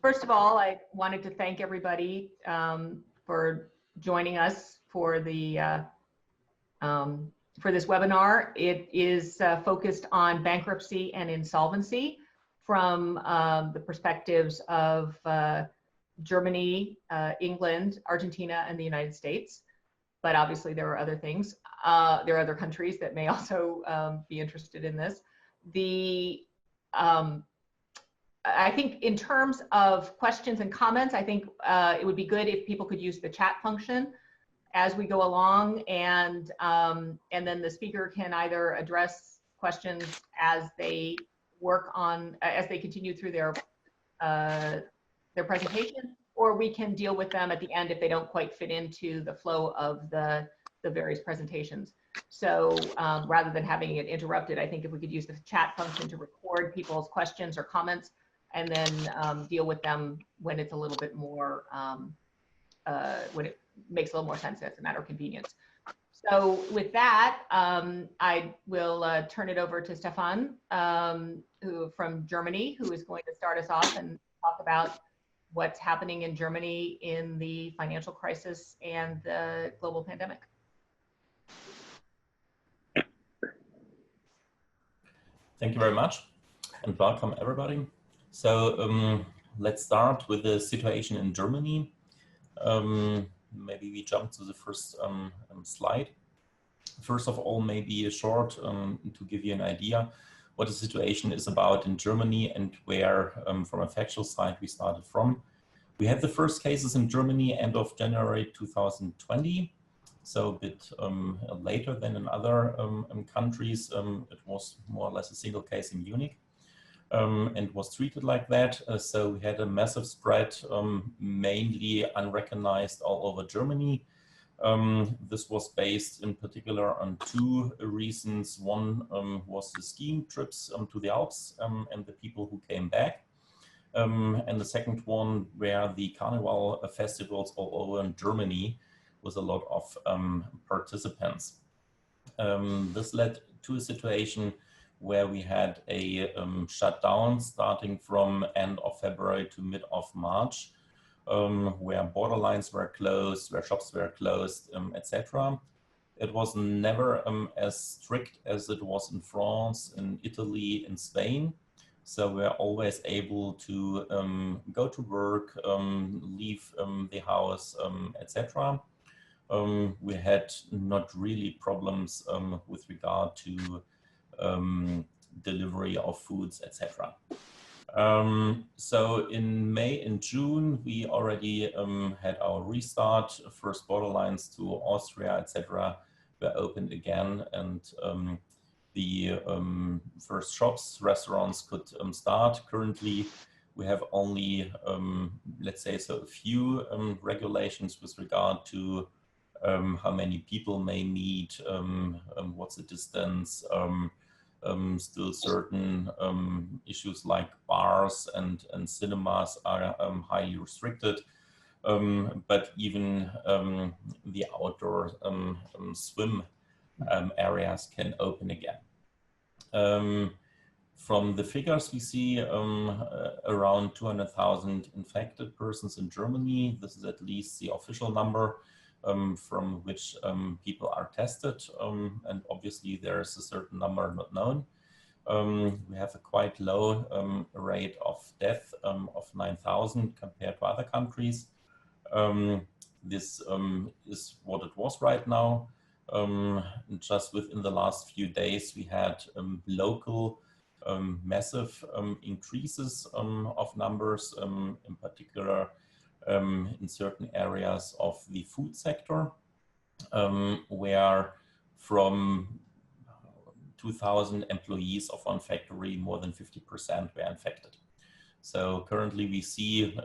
First of all, I wanted to thank everybody for joining us for the for this webinar. It is focused on bankruptcy and insolvency from the perspectives of Germany, England, Argentina, and the United States. But obviously there are other things. There are other countries that may also be interested in this. I think in terms of questions and comments, I think it would be good if people could use the chat function as we go along, and then the speaker can either address questions as they work on, as they continue through their presentation, or we can deal with them at the end if they don't quite fit into the flow of the various presentations. So rather than having it interrupted, I think if we could use the chat function to record people's questions or comments, and then deal with them when it's a little bit more, when it makes a little more sense as a matter of convenience. So with that, I will turn it over to Stefan, who from Germany, who is going to start us off and talk about what's happening in Germany in the financial crisis and the global pandemic. Thank you very much, and welcome everybody. So let's start with the situation in Germany. Maybe we jump to the first slide. First of all, maybe a short to give you an idea what the situation is about in Germany and where, from a factual side, we started from. We had the first cases in Germany end of January 2020, so a bit later than in other countries. It was more or less a single case in Munich. And was treated like that. So we had a massive spread, mainly unrecognized all over Germany. This was based in particular on two reasons. One was the skiing trips to the Alps and the people who came back. And the second one were the carnival festivals all over in Germany with a lot of participants. This led to a situation where we had a shutdown starting from end of February to mid of March, where borderlines were closed, where shops were closed, etc. It was never as strict as it was in France, in Italy, in Spain. So we're always able to go to work, leave the house, etc. We had not really problems with regard to delivery of foods, etc. So in May and June, we already had our restart. First borderlines to Austria, etc. were opened again, and the first shops, restaurants could start. Currently, we have only, let's say, so a few regulations with regard to how many people may meet, what's the distance, still certain issues like bars and cinemas are highly restricted, but even the outdoor swim areas can open again. From the figures we see around 200,000 infected persons in Germany. This is at least the official number from which people are tested, and obviously there is a certain number not known. We have a quite low rate of death of 9,000 compared to other countries. This is what it was right now. Just within the last few days we had local massive increases of numbers, in particular in certain areas of the food sector, where from 2,000 employees of one factory, more than 50% were infected. So currently we see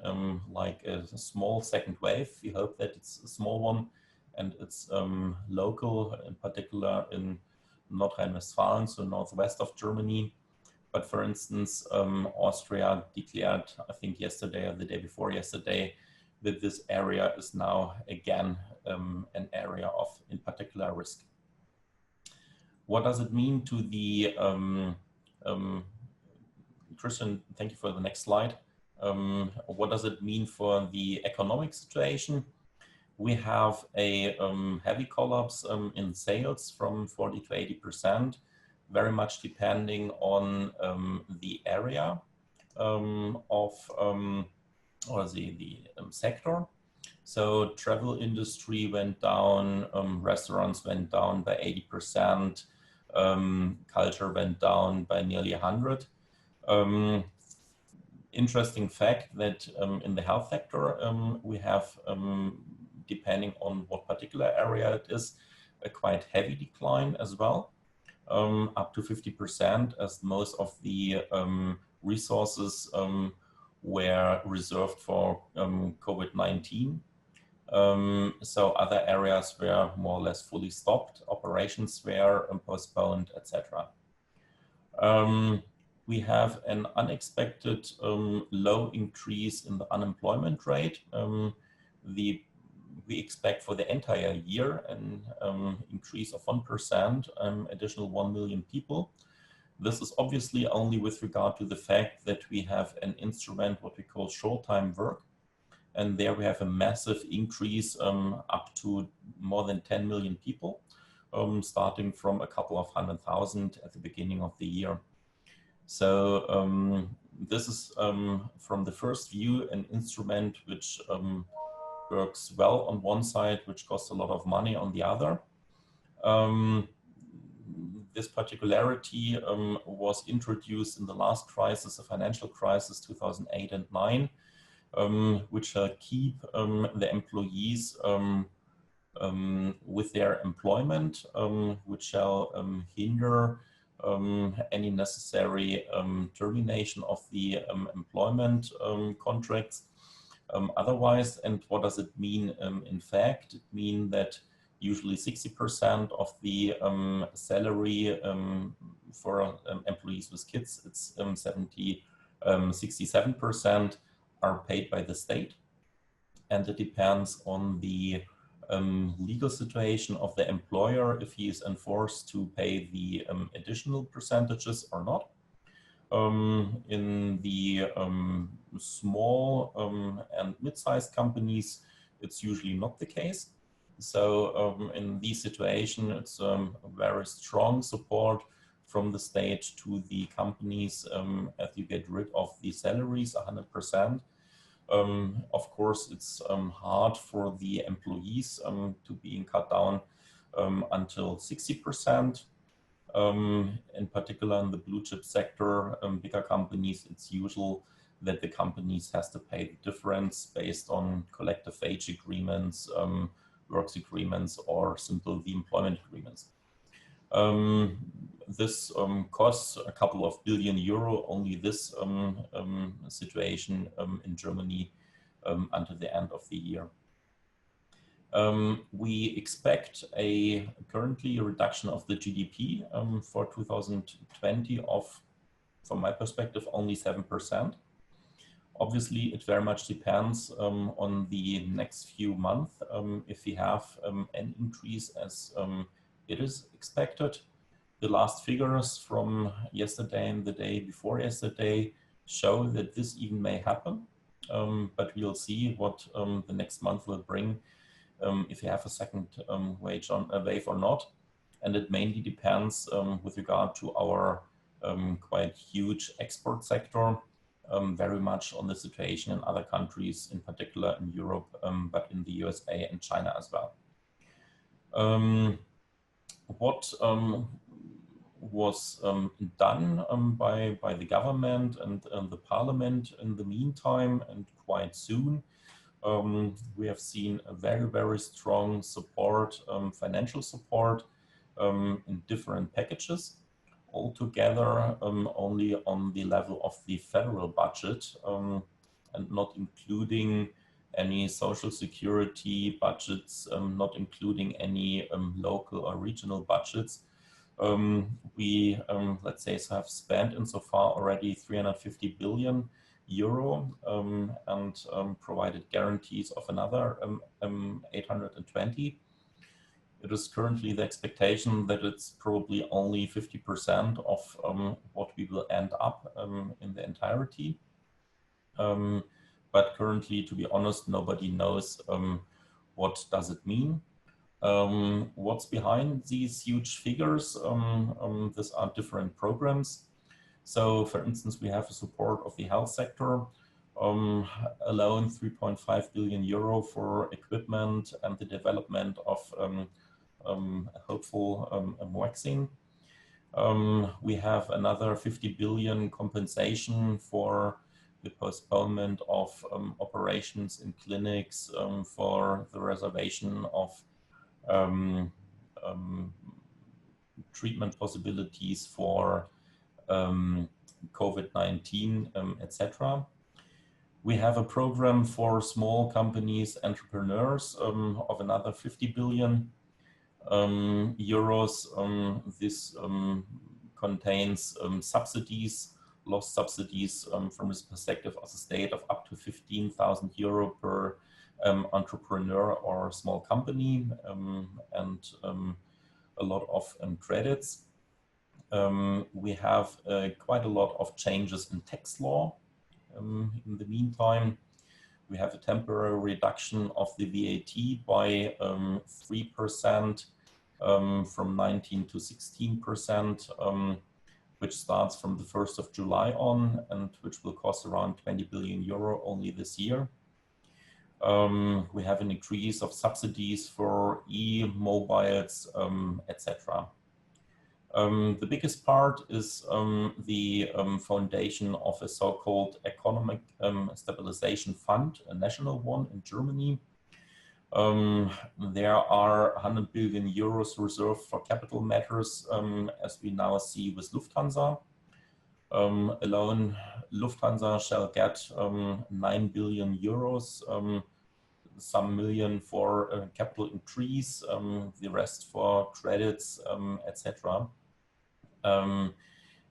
like a small second wave. We hope that it's a small one and it's local, in particular in North Rhine-Westphalia, so northwest of Germany. But for instance, Austria declared, I think yesterday or the day before yesterday, that this area is now again an area of, in particular, risk. What does it mean to the, Christian, thank you for the next slide. What does it mean for the economic situation? We have a heavy collapse in sales from 40 to 80%, very much depending on the area of or the sector. So travel industry went down, restaurants went down by 80%, culture went down by nearly 100. Interesting fact that in the health sector, we have, depending on what particular area it is, a quite heavy decline as well, up to 50%, as most of the resources were reserved for COVID-19. So other areas were more or less fully stopped, operations were postponed, etc. We have an unexpected low increase in the unemployment rate. We expect for the entire year an increase of 1%, additional 1 million people. This is obviously only with regard to the fact that we have an instrument, what we call short-time work. And there we have a massive increase up to more than 10 million people, starting from a couple of 100,000 at the beginning of the year. So this is, from the first view, an instrument which works well on one side, which costs a lot of money on the other. This particularity was introduced in the last crisis, the financial crisis, 2008 and 9, which shall keep the employees with their employment, which shall hinder any necessary termination of the employment contracts otherwise. And what does it mean in fact? It means that usually 60% of the salary for employees with kids, it's 67% are paid by the state. And it depends on the legal situation of the employer, if he is enforced to pay the additional percentages or not. In the small and mid-sized companies, it's usually not the case. So in this situation, it's a very strong support from the state to the companies as you get rid of the salaries 100%. Of course, it's hard for the employees to being cut down until 60%. In particular, in the blue chip sector, bigger companies, it's usual that the companies has to pay the difference based on collective wage agreements, works agreements, or simple the employment agreements. This costs a couple of billion euro, only this situation in Germany until the end of the year. We expect currently a reduction of the GDP for 2020 of, from my perspective, only 7%. Obviously, it very much depends on the next few months if we have an increase as it is expected. The last figures from yesterday and the day before yesterday show that this even may happen, but we'll see what the next month will bring if you have a second wave or not. And it mainly depends with regard to our quite huge export sector, very much on the situation in other countries, in particular in Europe, but in the USA and China as well. What was done by the government and the parliament in the meantime, and quite soon, we have seen a very, very strong support, financial support in different packages, altogether only on the level of the federal budget and not including any social security budgets, not including any local or regional budgets. We, let's say, have spent insofar already 350 billion euro and provided guarantees of another 820. It is currently the expectation that it's probably only 50% of what we will end up in the entirety. But currently, to be honest, nobody knows what does it mean. What's behind these huge figures? These are different programs. So, for instance, we have the support of the health sector, alone 3.5 billion euro for equipment and the development of a hopeful vaccine. We have another 50 billion compensation for the postponement of operations in clinics, for the reservation of treatment possibilities for COVID-19, etc. We have a program for small companies, entrepreneurs of another 50 billion euros. This contains subsidies, lost subsidies from this perspective of the state of up to 15,000 euro per entrepreneur or small company, and a lot of credits. We have quite a lot of changes in tax law. In the meantime, we have a temporary reduction of the VAT by 3% from 19 to 16%, which starts from the 1st of July on, and which will cost around 20 billion euro only this year. We have an increase of subsidies for e-mobiles, etc. The biggest part is the foundation of a so-called economic stabilization fund, a national one in Germany. There are 100 billion euros reserved for capital matters, as we now see with Lufthansa. Alone, Lufthansa shall get 9 billion euros, some million for capital increase, the rest for credits, etc.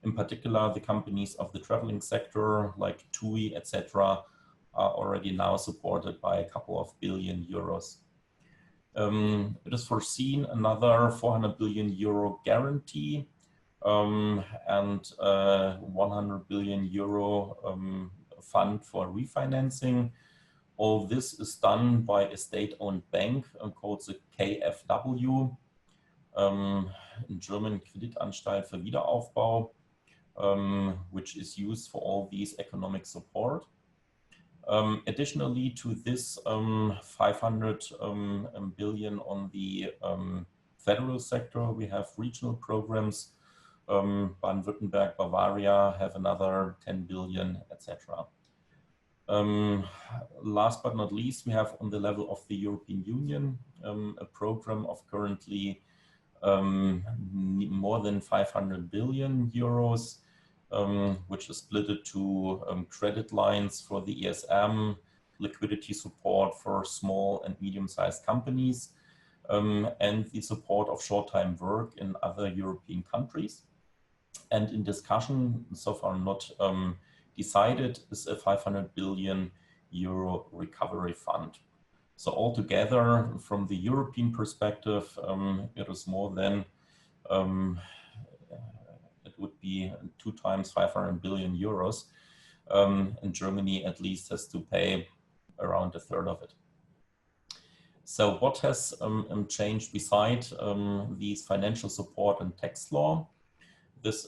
In particular, the companies of the traveling sector like Toomey, etc. are already now supported by a couple of billion euros. It is foreseen another 400 billion euro guarantee and 100 billion euro fund for refinancing. All this is done by a state-owned bank called the KfW, in German Kreditanstalt für Wiederaufbau, which is used for all these economic support. Additionally to this 500 billion on the federal sector, we have regional programs. Baden-Württemberg, Bavaria have another 10 billion, etc. Last but not least, we have on the level of the European Union a program of currently more than 500 billion euros, which is split to credit lines for the ESM, liquidity support for small and medium-sized companies, and the support of short-time work in other European countries. And in discussion, so far not decided, is a 500 billion euro recovery fund. So altogether, from the European perspective, it is more than, it would be 2 times 500 billion euros. And Germany at least has to pay around a third of it. So what has changed beside these financial support and tax law? This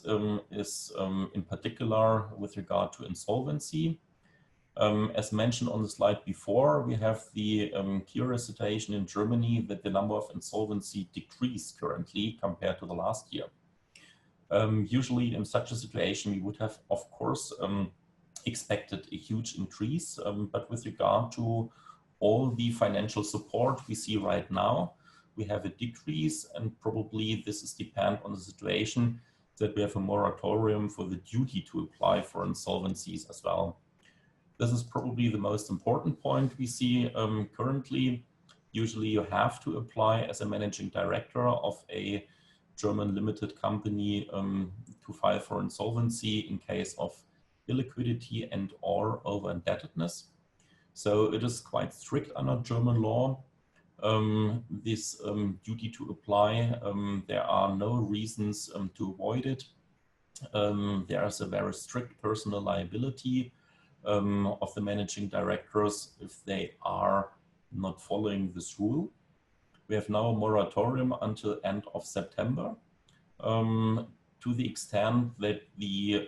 is in particular with regard to insolvency. As mentioned on the slide before, we have the curious situation in Germany that the number of insolvency decreased currently compared to the last year. Usually in such a situation, we would have, of course, expected a huge increase, but with regard to all the financial support we see right now, we have a decrease, and probably this is dependent on the situation that we have a moratorium for the duty to apply for insolvencies as well. This is probably the most important point we see currently. Usually you have to apply as a managing director of a German limited company to file for insolvency in case of illiquidity and or over indebtedness. So it is quite strict under German law. This duty to apply, there are no reasons to avoid it. There is a very strict personal liability of the managing directors if they are not following this rule. We have now a moratorium until end of September, to the extent that the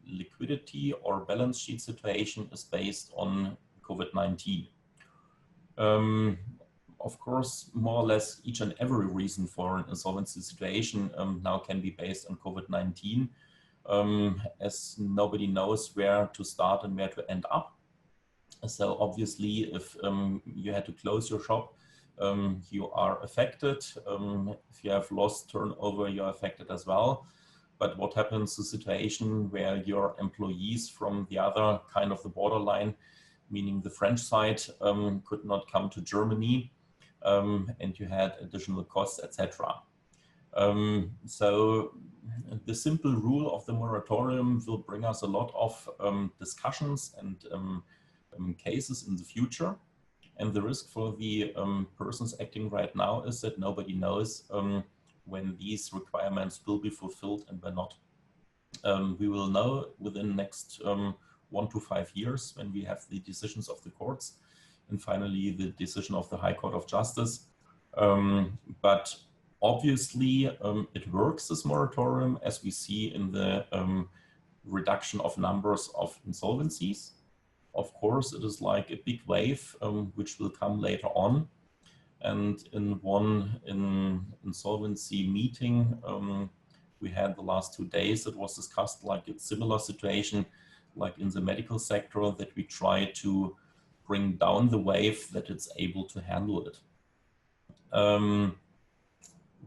liquidity or balance sheet situation is based on COVID-19. Of course, more or less each and every reason for an insolvency situation now can be based on COVID-19, as nobody knows where to start and where to end up. So obviously, if you had to close your shop, you are affected. If you have lost turnover, you're affected as well. But what happens to a situation where your employees from the other kind of the borderline, meaning the French side, could not come to Germany, and you had additional costs, etc. So the simple rule of the moratorium will bring us a lot of discussions and cases in the future. And the risk for the persons acting right now is that nobody knows when these requirements will be fulfilled and when not. We will know within the next 1 to 5 years when we have the decisions of the courts and finally the decision of the High Court of Justice. But obviously it works, this moratorium, as we see in the reduction of numbers of insolvencies. Of course, it is like a big wave which will come later on. And in one insolvency meeting we had the last 2 days, it was discussed like a similar situation like in the medical sector, that we try to bring down the wave that it's able to handle it.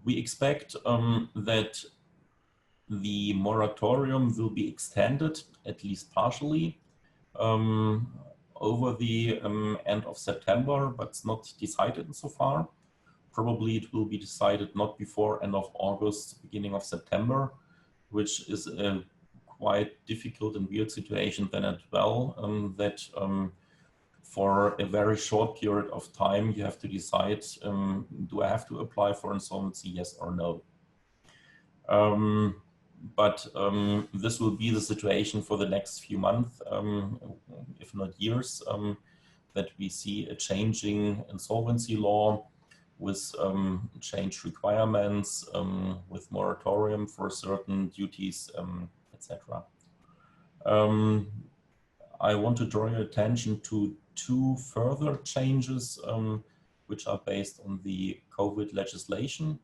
We expect that the moratorium will be extended, at least partially, over the end of September, but it's not decided so far. Probably it will be decided not before end of August, beginning of September, which is a quite difficult and weird situation then as well, that for a very short period of time you have to decide, do I have to apply for insolvency, yes or no? But this will be the situation for the next few months, if not years, that we see a changing insolvency law with changed requirements, with moratorium for certain duties, etc. I want to draw your attention to 2 further changes which are based on the COVID legislation.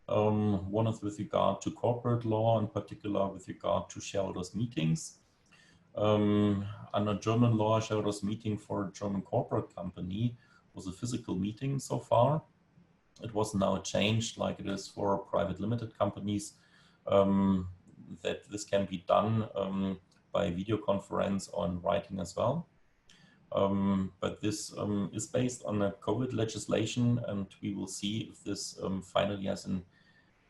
One is with regard to corporate law, in particular with regard to shareholders' meetings. Under German law, shareholders' meeting for a German corporate company was a physical meeting so far. It was now changed, like it is for private limited companies, that this can be done by video conference or in writing as well. But this is based on a COVID legislation, and we will see if this finally has an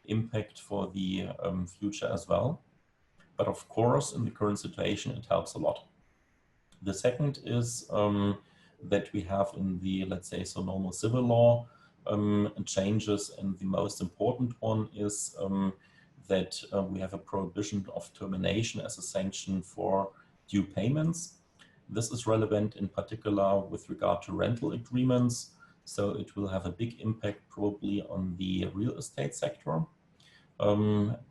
impact for the future as well. But of course, in the current situation, it helps a lot. The second is that we have in the, let's say, so normal civil law changes, and the most important one is that we have a prohibition of termination as a sanction for due payments. This is relevant in particular with regard to rental agreements, so it will have a big impact probably on the real estate sector,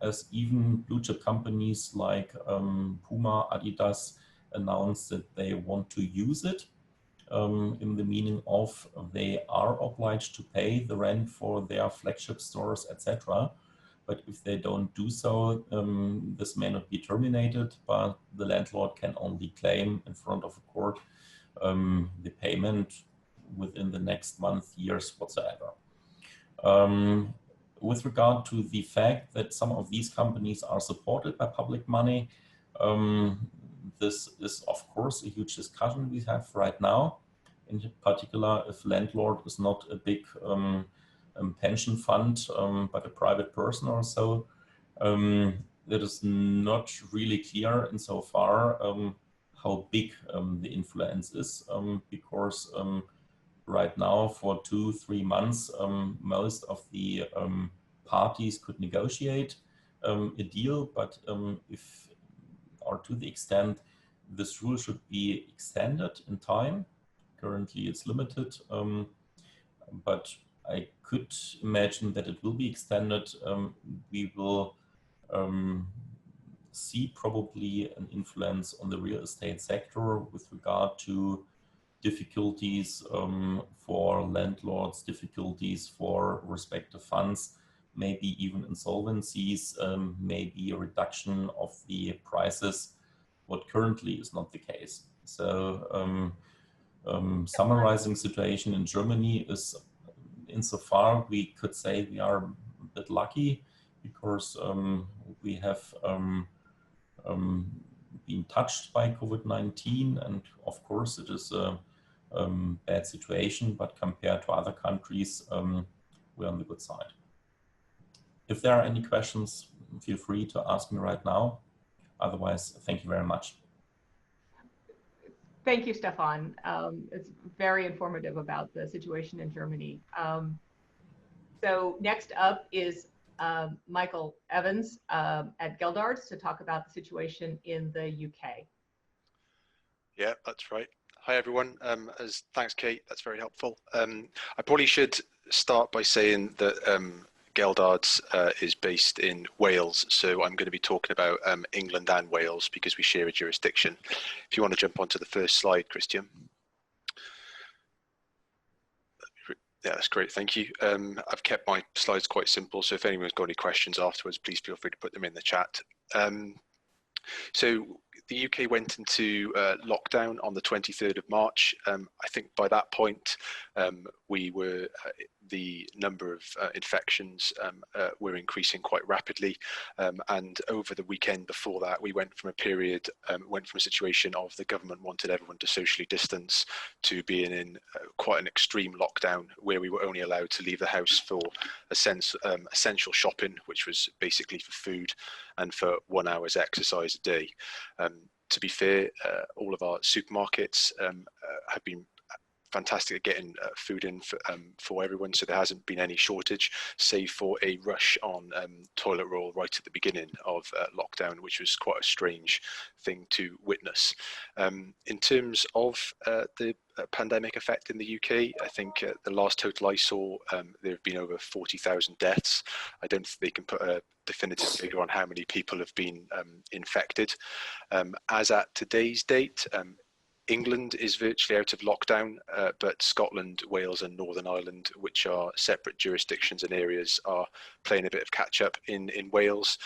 as even blue chip companies like Puma, Adidas announced that they want to use it, in the meaning of they are obliged to pay the rent for their flagship stores, etc. But if they don't do so, this may not be terminated, but the landlord can only claim in front of a court the payment within the next month, years, whatsoever. With regard to the fact that some of these companies are supported by public money, this is of course a huge discussion we have right now. In particular, if landlord is not a big pension fund, but a private person or so, it is not really clear insofar how big the influence is, because right now for 2-3 months, most of the parties could negotiate a deal, but if or to the extent this rule should be extended in time. Currently it's limited, but I could imagine that it will be extended. We will see probably an influence on the real estate sector with regard to difficulties for landlords, difficulties for respective funds, maybe even insolvencies, maybe a reduction of the prices, what currently is not the case. So summarizing situation in Germany is, insofar we could say we are a bit lucky because we have been touched by COVID-19, and of course it is a bad situation, but compared to other countries, we're on the good side. If there are any questions, feel free to ask me right now. Otherwise, thank you very much. Thank you, Stefan. It's very informative about the situation in Germany. So next up is Michael Evans at Geldards to talk about the situation in the UK. Yeah, that's right. Hi, everyone. Thanks, Kate. That's very helpful. I probably should start by saying that Geldards is based in Wales, so I'm going to be talking about England and Wales because we share a jurisdiction. If you want to jump onto the first slide, Christian. Yeah, that's great. Thank you. I've kept my slides quite simple, so if anyone's got any questions afterwards, please feel free to put them in the chat. So the UK went into lockdown on the 23rd of March. I think by that point, the number of infections were increasing quite rapidly. And over the weekend before that, we went from a situation of the government wanted everyone to socially distance to being in quite an extreme lockdown where we were only allowed to leave the house for essential shopping, which was basically for food and for 1 hour's exercise a day. To be fair, all of our supermarkets have been fantastic at getting food in for everyone, so there hasn't been any shortage, save for a rush on toilet roll right at the beginning of lockdown, which was quite a strange thing to witness. In terms of the pandemic effect in the UK, I think the last total I saw, there have been over 40,000 deaths. I don't think they can put a definitive figure on how many people have been infected. As at today's date, England is virtually out of lockdown, but Scotland, Wales and Northern Ireland, which are separate jurisdictions and areas, are playing a bit of catch up. In Wales,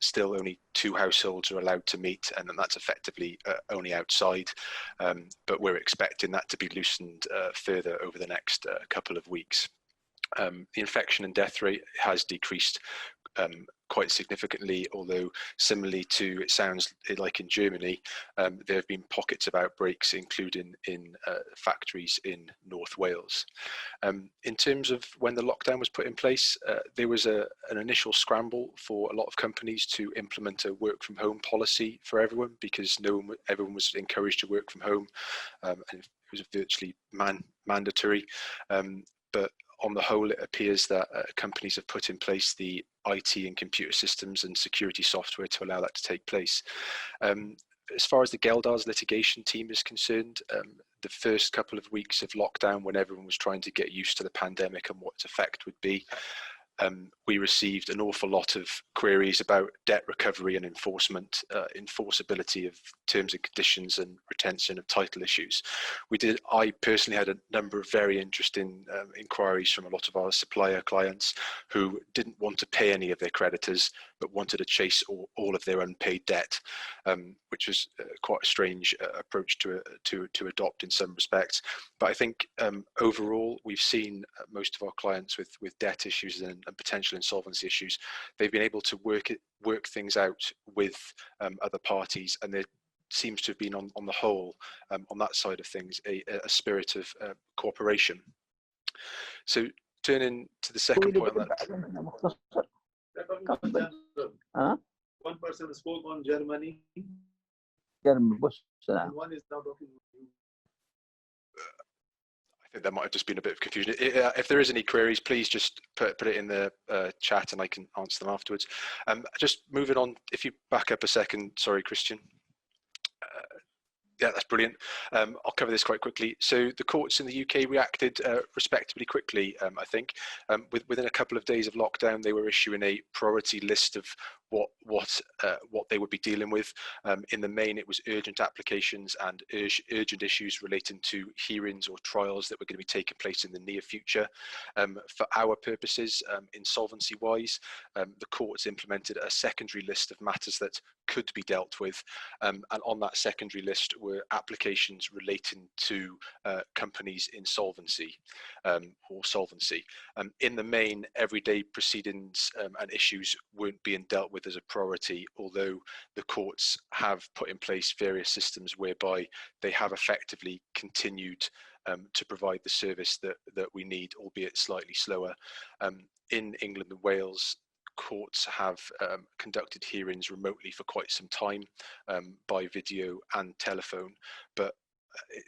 still only 2 households are allowed to meet, and that's effectively only outside, but we're expecting that to be loosened further over the next couple of weeks. The infection and death rate has decreased quite significantly, although similarly to, it sounds like in Germany, there have been pockets of outbreaks, including in factories in North Wales. In terms of when the lockdown was put in place, there was an initial scramble for a lot of companies to implement a work from home policy for everyone, because everyone was encouraged to work from home, and it was virtually mandatory. But on the whole, it appears that companies have put in place the IT and computer systems and security software to allow that to take place. As far as the Geldards litigation team is concerned, the first couple of weeks of lockdown, when everyone was trying to get used to the pandemic and what its effect would be, we received an awful lot of queries about debt recovery and enforcement, enforceability of terms and conditions and retention of title issues. I personally had a number of very interesting inquiries from a lot of our supplier clients who didn't want to pay any of their creditors, but wanted to chase all of their unpaid debt, which was quite a strange approach to adopt in some respects. But I think overall, we've seen most of our clients with debt issues and potential insolvency issues, they've been able to work things out with other parties, and there seems to have been on the whole, on that side of things, a spirit of cooperation. So turning to the second point on that. One person spoke on Germany. And one is now talking to you. I think there might have just been a bit of confusion. If there is any queries, please just put it in the chat and I can answer them afterwards. Just moving on, if you back up a second, sorry, Christian. Yeah, that's brilliant. I'll cover this quite quickly. So the courts in the UK reacted respectably quickly, I think. Within a couple of days of lockdown, they were issuing a priority list of what they would be dealing with. In the main, it was urgent applications and urgent issues relating to hearings or trials that were going to be taking place in the near future. For our purposes, insolvency-wise, the courts implemented a secondary list of matters that could be dealt with, and on that secondary list were applications relating to companies' insolvency or solvency. In the main, everyday proceedings and issues weren't being dealt with as a priority, although the courts have put in place various systems whereby they have effectively continued to provide the service that we need, albeit slightly slower. In England and Wales, courts have conducted hearings remotely for quite some time by video and telephone, but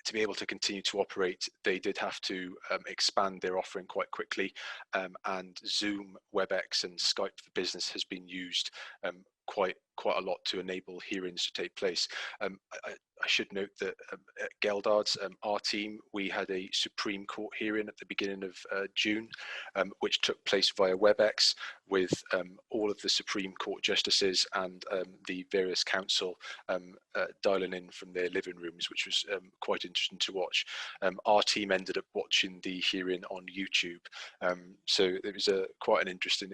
to be able to continue to operate, they did have to expand their offering quite quickly, and Zoom, WebEx and Skype for Business has been used quite a lot to enable hearings to take place. I should note that at Geldard's, our team, we had a Supreme Court hearing at the beginning of June, which took place via WebEx with all of the Supreme Court justices and the various counsel dialing in from their living rooms, which was quite interesting to watch. Our team ended up watching the hearing on YouTube, so it was quite an interesting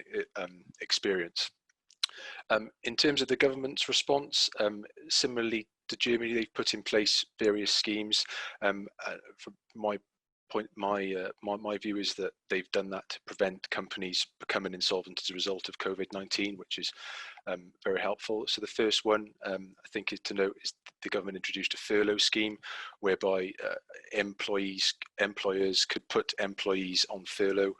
experience. In terms of the government's response, similarly to Germany, they've put in place various schemes. From my point, my view is that they've done that to prevent companies becoming insolvent as a result of COVID-19, which is very helpful. So the first one, I think, is to note is the government introduced a furlough scheme whereby employers could put employees on furlough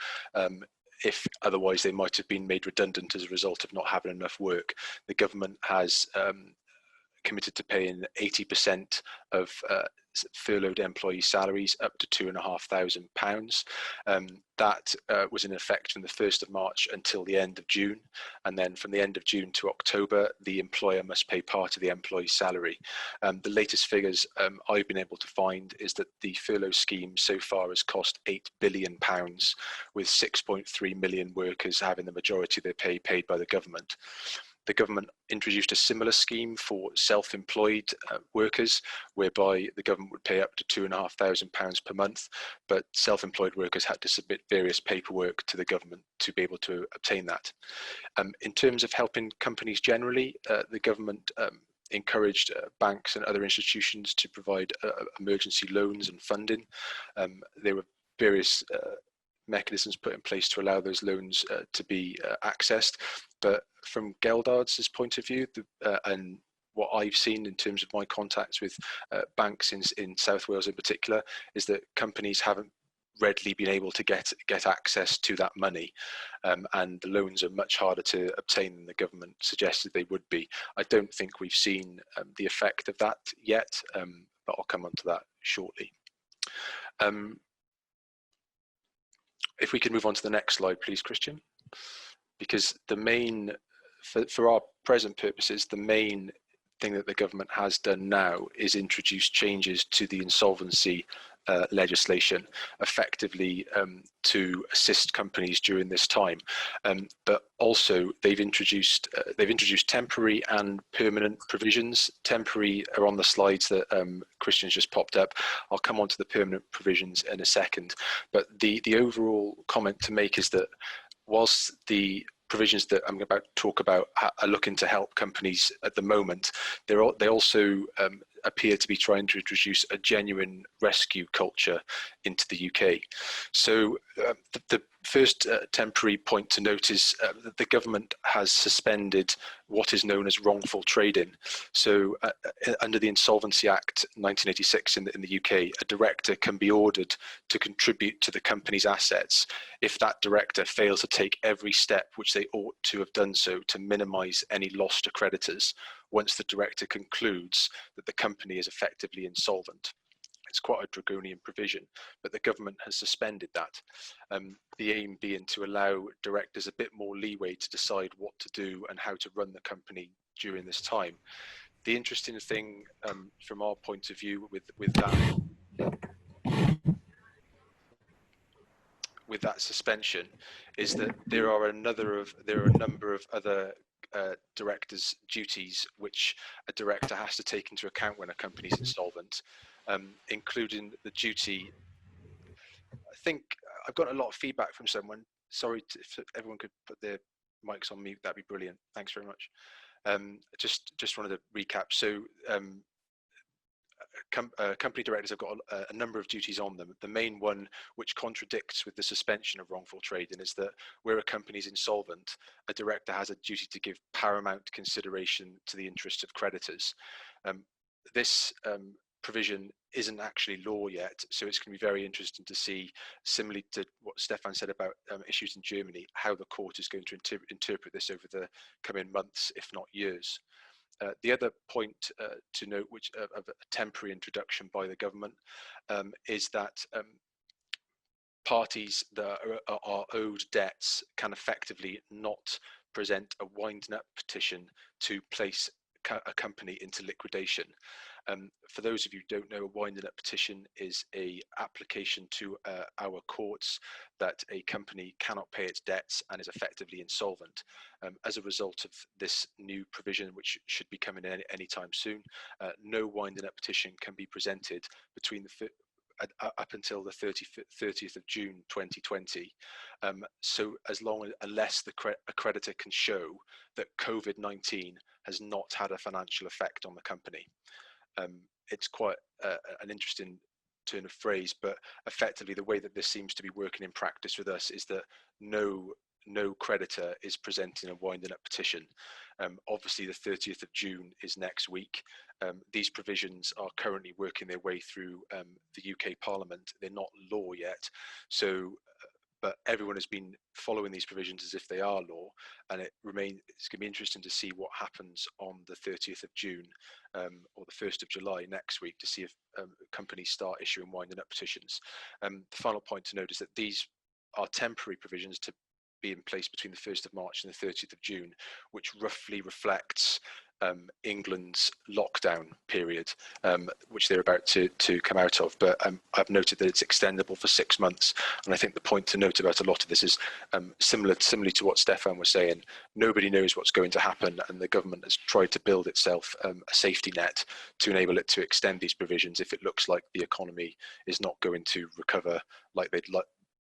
if otherwise they might have been made redundant as a result of not having enough work. The government has committed to paying 80% of furloughed employee salaries up to £2,500. That was in effect from the 1st of March until the end of June. And then from the end of June to October, the employer must pay part of the employee's salary. The latest figures I've been able to find is that the furlough scheme so far has cost £8 billion, with 6.3 million workers having the majority of their pay paid by the government. The government introduced a similar scheme for self-employed workers, whereby the government would pay up to £2,500 per month, but self-employed workers had to submit various paperwork to the government to be able to obtain that. In terms of helping companies generally, the government encouraged banks and other institutions to provide emergency loans and funding. There were various mechanisms put in place to allow those loans to be accessed, but from Geldard's point of view, and what I've seen in terms of my contacts with banks in South Wales in particular, is that companies haven't readily been able to get access to that money, and the loans are much harder to obtain than the government suggested they would be. I don't think we've seen the effect of that yet, but I'll come on to that shortly. If we can move on to the next slide, please, Christian, because the main, for our present purposes, the main thing that the government has done now is introduce changes to the insolvency legislation, effectively to assist companies during this time. But also they've introduced temporary and permanent provisions. Temporary are on the slides that Christian's just popped up. I'll come on to the permanent provisions in a second. But the overall comment to make is that whilst the provisions that I'm about to talk about are looking to help companies at the moment, they also appear to be trying to introduce a genuine rescue culture into the UK. So the first temporary point to note is that the government has suspended what is known as wrongful trading. So under the Insolvency Act 1986 in the UK, a director can be ordered to contribute to the company's assets if that director fails to take every step which they ought to have done so to minimise any loss to creditors once the director concludes that the company is effectively insolvent. It's quite a draconian provision, but the government has suspended that. The aim being to allow directors a bit more leeway to decide what to do and how to run the company during this time. The interesting thing from our point of view with that suspension is that there are a number of other directors' duties which a director has to take into account when a company's insolvent, including the duty. I think I've got a lot of feedback from someone. Sorry if everyone could put their mics on mute, that'd be brilliant. Thanks very much. Just wanted to recap. So company directors have got a number of duties on them. The main one, which contradicts with the suspension of wrongful trading, is that where a company is insolvent, a director has a duty to give paramount consideration to the interests of creditors. This provision isn't actually law yet, so it's going to be very interesting to see, similarly to what Stefan said about issues in Germany, how the court is going to interpret this over the coming months, if not years. The other point to note, which of a temporary introduction by the government, is that parties that are owed debts can effectively not present a winding up petition to place a company into liquidation. For those of you who don't know, a winding up petition is a application to our courts that a company cannot pay its debts and is effectively insolvent. As a result of this new provision, which should be coming in anytime soon, no winding up petition can be presented between up until the 30th of June 2020. So unless a creditor can show that COVID-19 has not had a financial effect on the company. It's quite an interesting turn of phrase, but effectively the way that this seems to be working in practice with us is that no creditor is presenting a winding up petition. Obviously the 30th of June is next week. These provisions are currently working their way through the UK Parliament. They're not law yet, so but everyone has been following these provisions as if they are law, and it's going to be interesting to see what happens on the 30th of June or the 1st of July next week to see if companies start issuing winding up petitions. The final point to note is that these are temporary provisions to be in place between the 1st of March and the 30th of June, which roughly reflects England's lockdown period, which they're about to come out of. But I've noted that it's extendable for 6 months, and I think the point to note about a lot of this is similarly to what Stefan was saying. Nobody knows what's going to happen, and the government has tried to build itself a safety net to enable it to extend these provisions if it looks like the economy is not going to recover like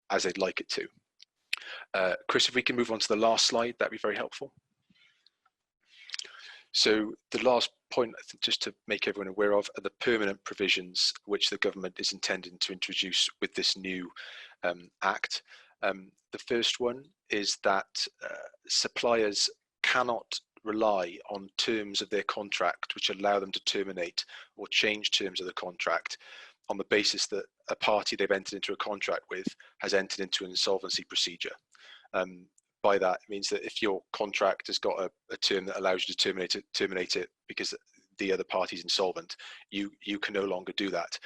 as they'd like it to. Chris, if we can move on to the last slide, that'd be very helpful. So the last point, just to make everyone aware of, are the permanent provisions which the government is intending to introduce with this new act. The first one is that suppliers cannot rely on terms of their contract which allow them to terminate or change terms of the contract on the basis that a party they've entered into a contract with has entered into an insolvency procedure. By that, it means that if your contract has got a term that allows you to terminate it because the other party's insolvent, you can no longer do that.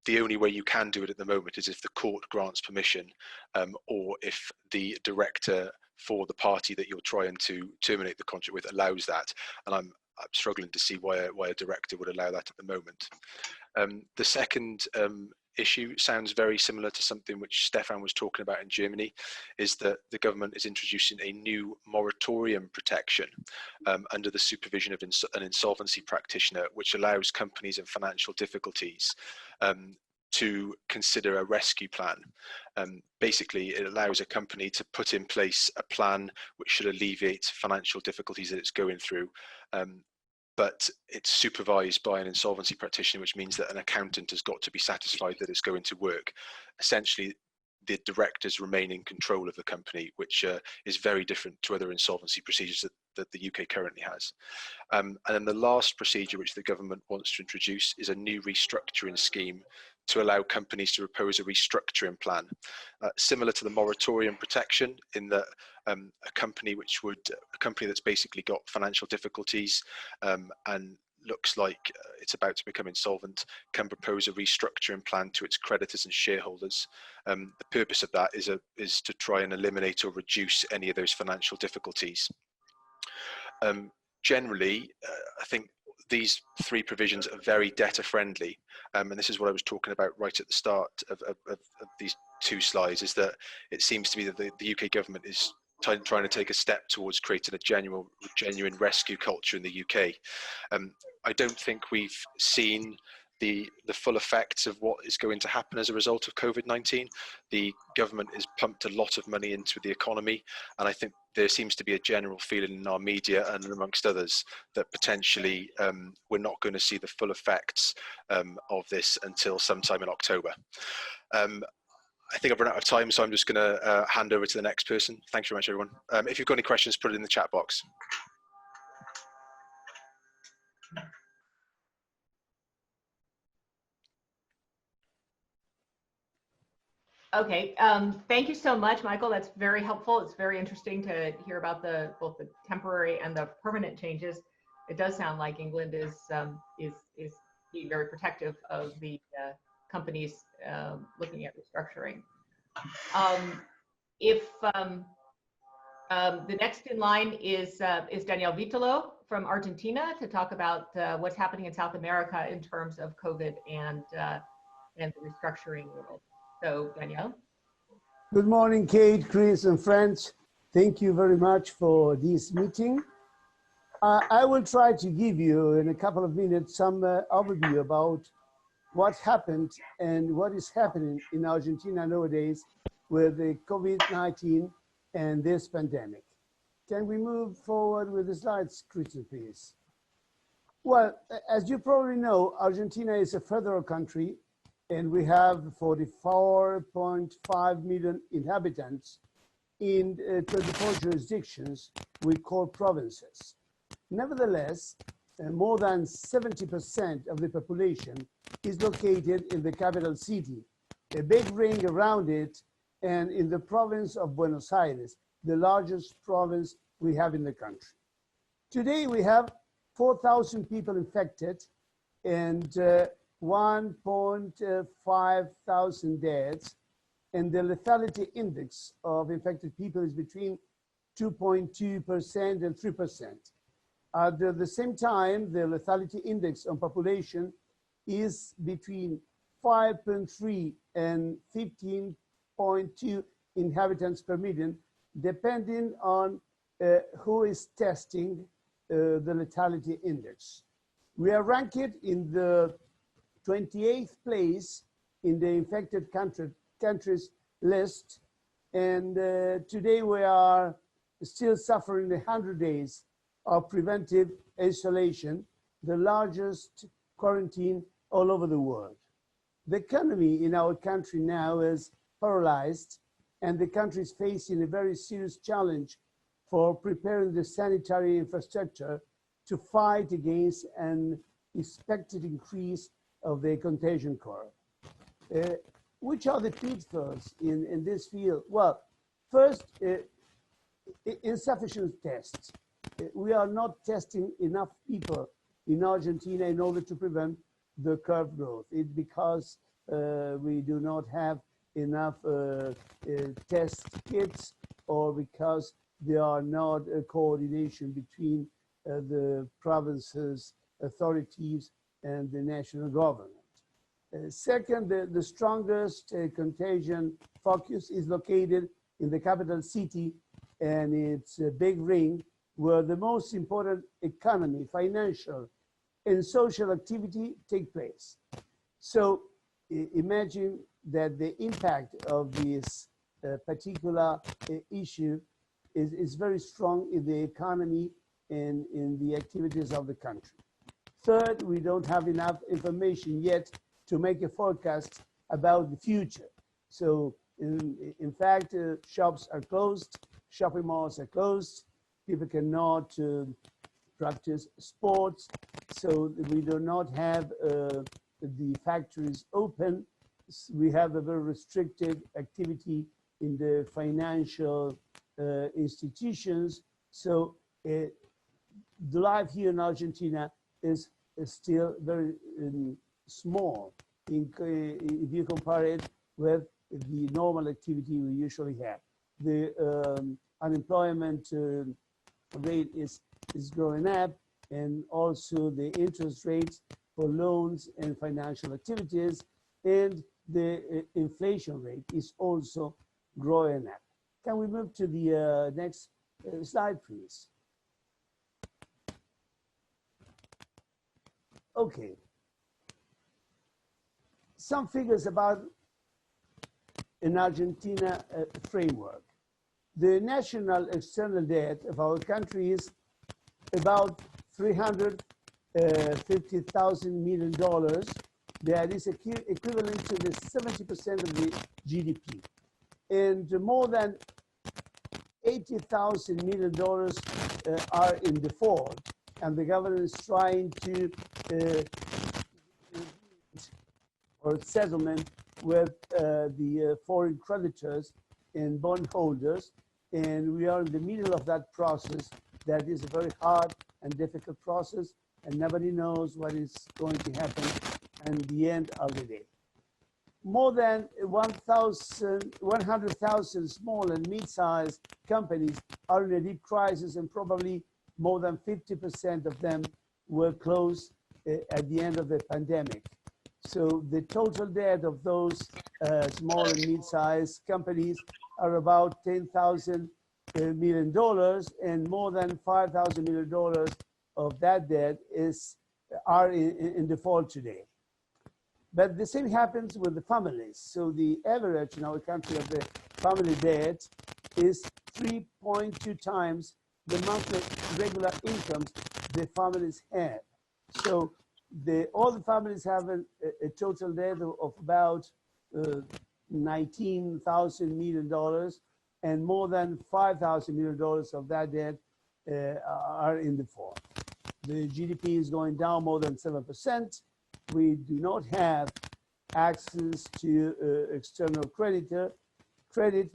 The only way you can do it at the moment is if the court grants permission, or if the director for the party that you're trying to terminate the contract with allows that. And I'm struggling to see why a director would allow that at the moment. The second issue sounds very similar to something which Stefan was talking about in Germany, is that the government is introducing a new moratorium protection under the supervision of an insolvency practitioner, which allows companies in financial difficulties to consider a rescue plan. Basically, it allows a company to put in place a plan which should alleviate financial difficulties that it's going through. But it's supervised by an insolvency practitioner, which means that an accountant has got to be satisfied that it's going to work. Essentially, the directors remain in control of the company, which is very different to other insolvency procedures that the UK currently has. And then the last procedure which the government wants to introduce is a new restructuring scheme to allow companies to propose a restructuring plan, similar to the moratorium protection, in that a company that's basically got financial difficulties and looks like it's about to become insolvent can propose a restructuring plan to its creditors and shareholders. The purpose of that is to try and eliminate or reduce any of those financial difficulties. Generally, I think these three provisions are very debtor friendly, and this is what I was talking about right at the start of these two slides, is that it seems to be that the UK government is trying to take a step towards creating a genuine rescue culture in the UK. I don't think we've seen the full effects of what is going to happen as a result of COVID-19. The government has pumped a lot of money into the economy, and I think there seems to be a general feeling in our media and amongst others that potentially we're not going to see the full effects of this until sometime in October. I think I've run out of time, so I'm just going to hand over to the next person. Thanks very much, everyone. If you've got any questions, put it in the chat box. Okay, thank you so much, Michael. That's very helpful. It's very interesting to hear about both the temporary and the permanent changes. It does sound like England is being very protective of the companies looking at restructuring. The next in line is Danielle Vitolo from Argentina to talk about what's happening in South America in terms of COVID and the restructuring world. So, Danielle. Good morning, Kate, Chris, and friends. Thank you very much for this meeting. I will try to give you in a couple of minutes some overview about what happened and what is happening in Argentina nowadays with the COVID-19 and this pandemic. Can we move forward with the slides, Christian, please? Well, as you probably know, Argentina is a federal country, and we have 44.5 million inhabitants in 24 jurisdictions we call provinces. Nevertheless, more than 70% of the population is located in the capital city, a big ring around it, and in the province of Buenos Aires, the largest province we have in the country. Today we have 4,000 people infected and 1.5 thousand deaths, and the lethality index of infected people is between 2.2% and 3%. At the same time, the lethality index on population is between 5.3 and 15.2 inhabitants per million, depending on who is testing the lethality index. We are ranked in the 28th place in the infected countries list, and today we are still suffering 100 days of preventive isolation, the largest quarantine all over the world. The economy in our country now is paralyzed, and the country is facing a very serious challenge for preparing the sanitary infrastructure to fight against an expected increase of the contagion curve. Which are the pitfalls in this field? Well, first, insufficient tests. We are not testing enough people in Argentina in order to prevent the curve growth. It's because we do not have enough test kits, or because there are not a coordination between the provinces, authorities, and the national government. Second, the strongest contagion focus is located in the capital city and its big ring, where the most important economy, financial, and social activity take place. So imagine that the impact of this particular issue is very strong in the economy and in the activities of the country. Third, we don't have enough information yet to make a forecast about the future. So in fact, shops are closed, shopping malls are closed, people cannot practice sports, so we do not have the factories open. We have a very restricted activity in the financial institutions. So the life here in Argentina is still very small if you compare it with the normal activity we usually have. The unemployment rate is going up, and also the interest rates for loans and financial activities, and the inflation rate is also growing up. Can we move to the next slide, please? Okay. Some figures about an Argentina framework. The national external debt of our country is about $350,000 million. That is equivalent to the 70% of the GDP. And more than $80,000 million are in default. And the government is trying to or settlement with the foreign creditors and bondholders, and we are in the middle of that process. That is a very hard and difficult process, and nobody knows what is going to happen at the end of the day. More than 100,000 small and mid-sized companies are in a deep crisis, and probably more than 50% of them were closed at the end of the pandemic. So the total debt of those small and mid-sized companies are about $10,000 million, and more than $5,000 million of that debt are in default today. But the same happens with the families. So the average in our country of the family debt is 3.2 times the monthly regular incomes the families have. So all the families have a total debt of about $19,000 million, and more than $5,000 million of that debt are in default. The GDP is going down more than 7%. We do not have access to external credit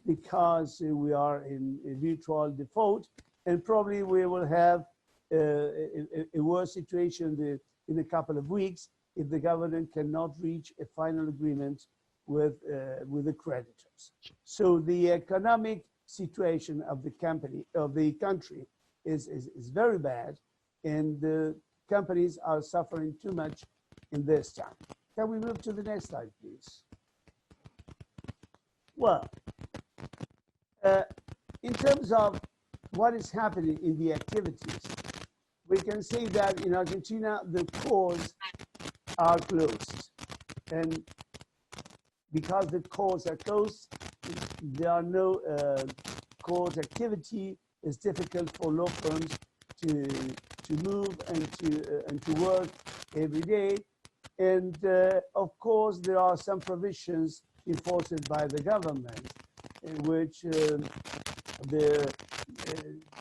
because we are in a virtual default, and probably we will have a worse situation in a couple of weeks if the government cannot reach a final agreement with the creditors. So the economic situation of the country is very bad, and the companies are suffering too much in this time. Can we move to the next slide, please? Well, in terms of what is happening in the activities, we can say that in Argentina, the courts are closed. And because the courts are closed, there are no court activity. It's difficult for law firms to move and to work every day. And of course, there are some provisions enforced by the government in which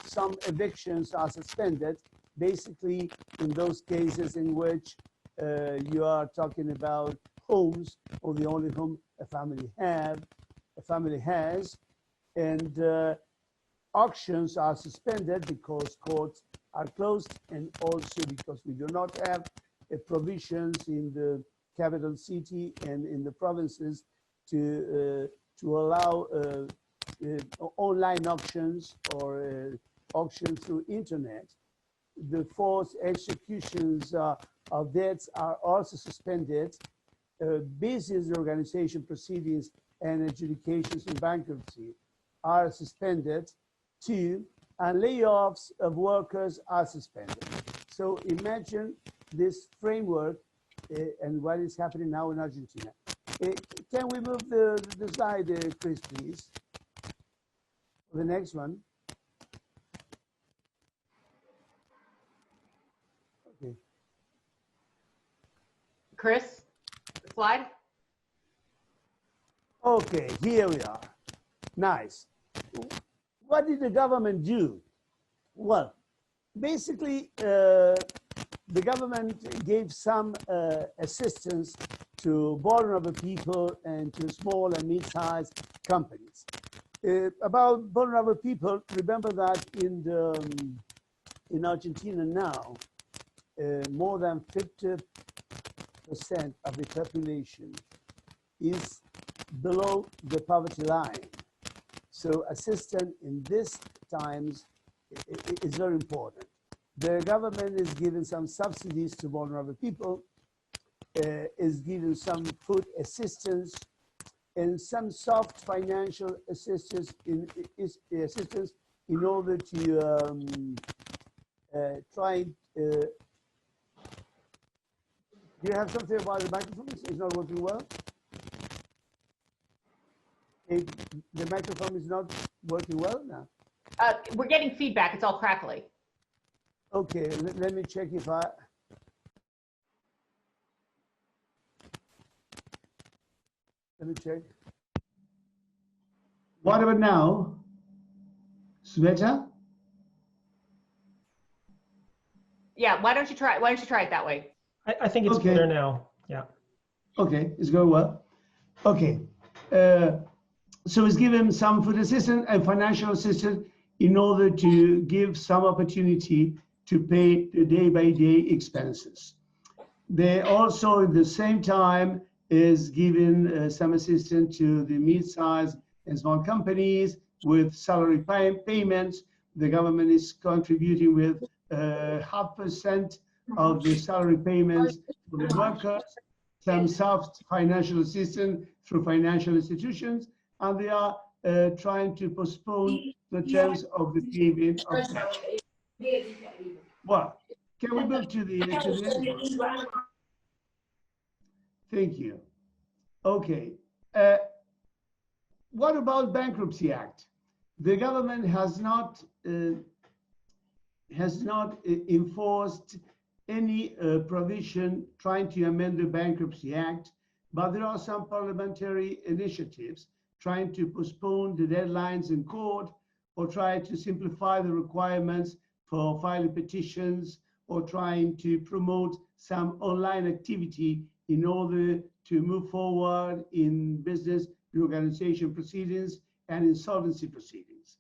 some evictions are suspended, basically in those cases in which you are talking about homes or the only home a family has, and auctions are suspended because courts are closed, and also because we do not have provisions in the capital city and in the provinces to allow online auctions or auction through internet. The forced executions of debts are also suspended. Business organization proceedings and adjudications in bankruptcy are suspended too, and layoffs of workers are suspended. So imagine this framework and what is happening now in Argentina. Can we move the slide, Chris, please? The next one. Okay. Chris, the slide. Okay, here we are. Nice. What did the government do? Well, basically, the government gave some assistance to vulnerable people and to small and mid-sized companies. About vulnerable people, remember that in Argentina now, more than 50% of the population is below the poverty line. So assistance in these times is very important. The government is giving some subsidies to vulnerable people, is giving some food assistance and some soft financial assistance in order to try. Do you have something about the microphone? It's not working well. The microphone is not working well now. We're getting feedback. It's all crackly. Okay, let me check if I. Let me check. What about now? Sveta? Yeah, why don't you try it that way? I think it's Okay. better now. Yeah. Okay, it's going well. Okay. So it's given some food assistance and financial assistance in order to give some opportunity to pay the day-by-day expenses. They also, at the same time, is giving some assistance to the mid-sized and small companies with salary payments. The government is contributing with 0.5% of the salary payments for the workers, some soft financial assistance through financial institutions, and they are trying to postpone the terms of the payment of tax. Well, can we move to the next one? Thank you. Okay. What about Bankruptcy Act? The government has not enforced any provision trying to amend the Bankruptcy Act, but there are some parliamentary initiatives trying to postpone the deadlines in court or try to simplify the requirements for filing petitions or trying to promote some online activity in order to move forward in business reorganization proceedings and insolvency proceedings.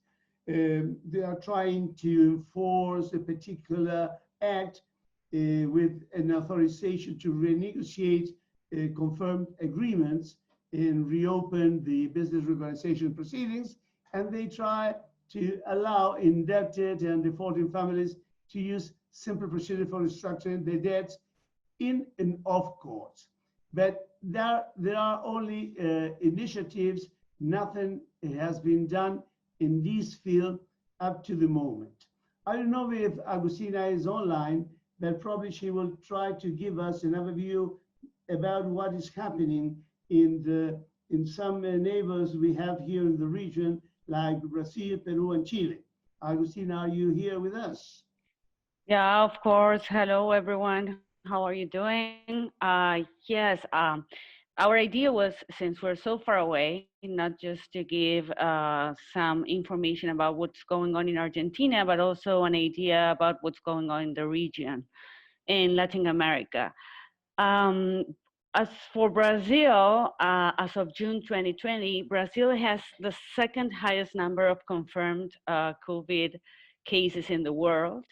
They are trying to force a particular act with an authorization to renegotiate confirmed agreements and reopen the business reorganization proceedings, and they try to allow indebted and defaulting families to use simple procedure for restructuring their debts in and off court. But there are only initiatives. Nothing has been done in this field up to the moment. I don't know if Agustina is online, but probably she will try to give us an overview about what is happening in some neighbors we have here in the region, like Brazil, Peru, and Chile. Agustina, are you here with us? Yeah, of course. Hello, everyone. How are you doing? Yes, our idea was, since we're so far away, not just to give some information about what's going on in Argentina, but also an idea about what's going on in the region, in Latin America. As for Brazil, as of June 2020, Brazil has the second highest number of confirmed COVID cases in the world.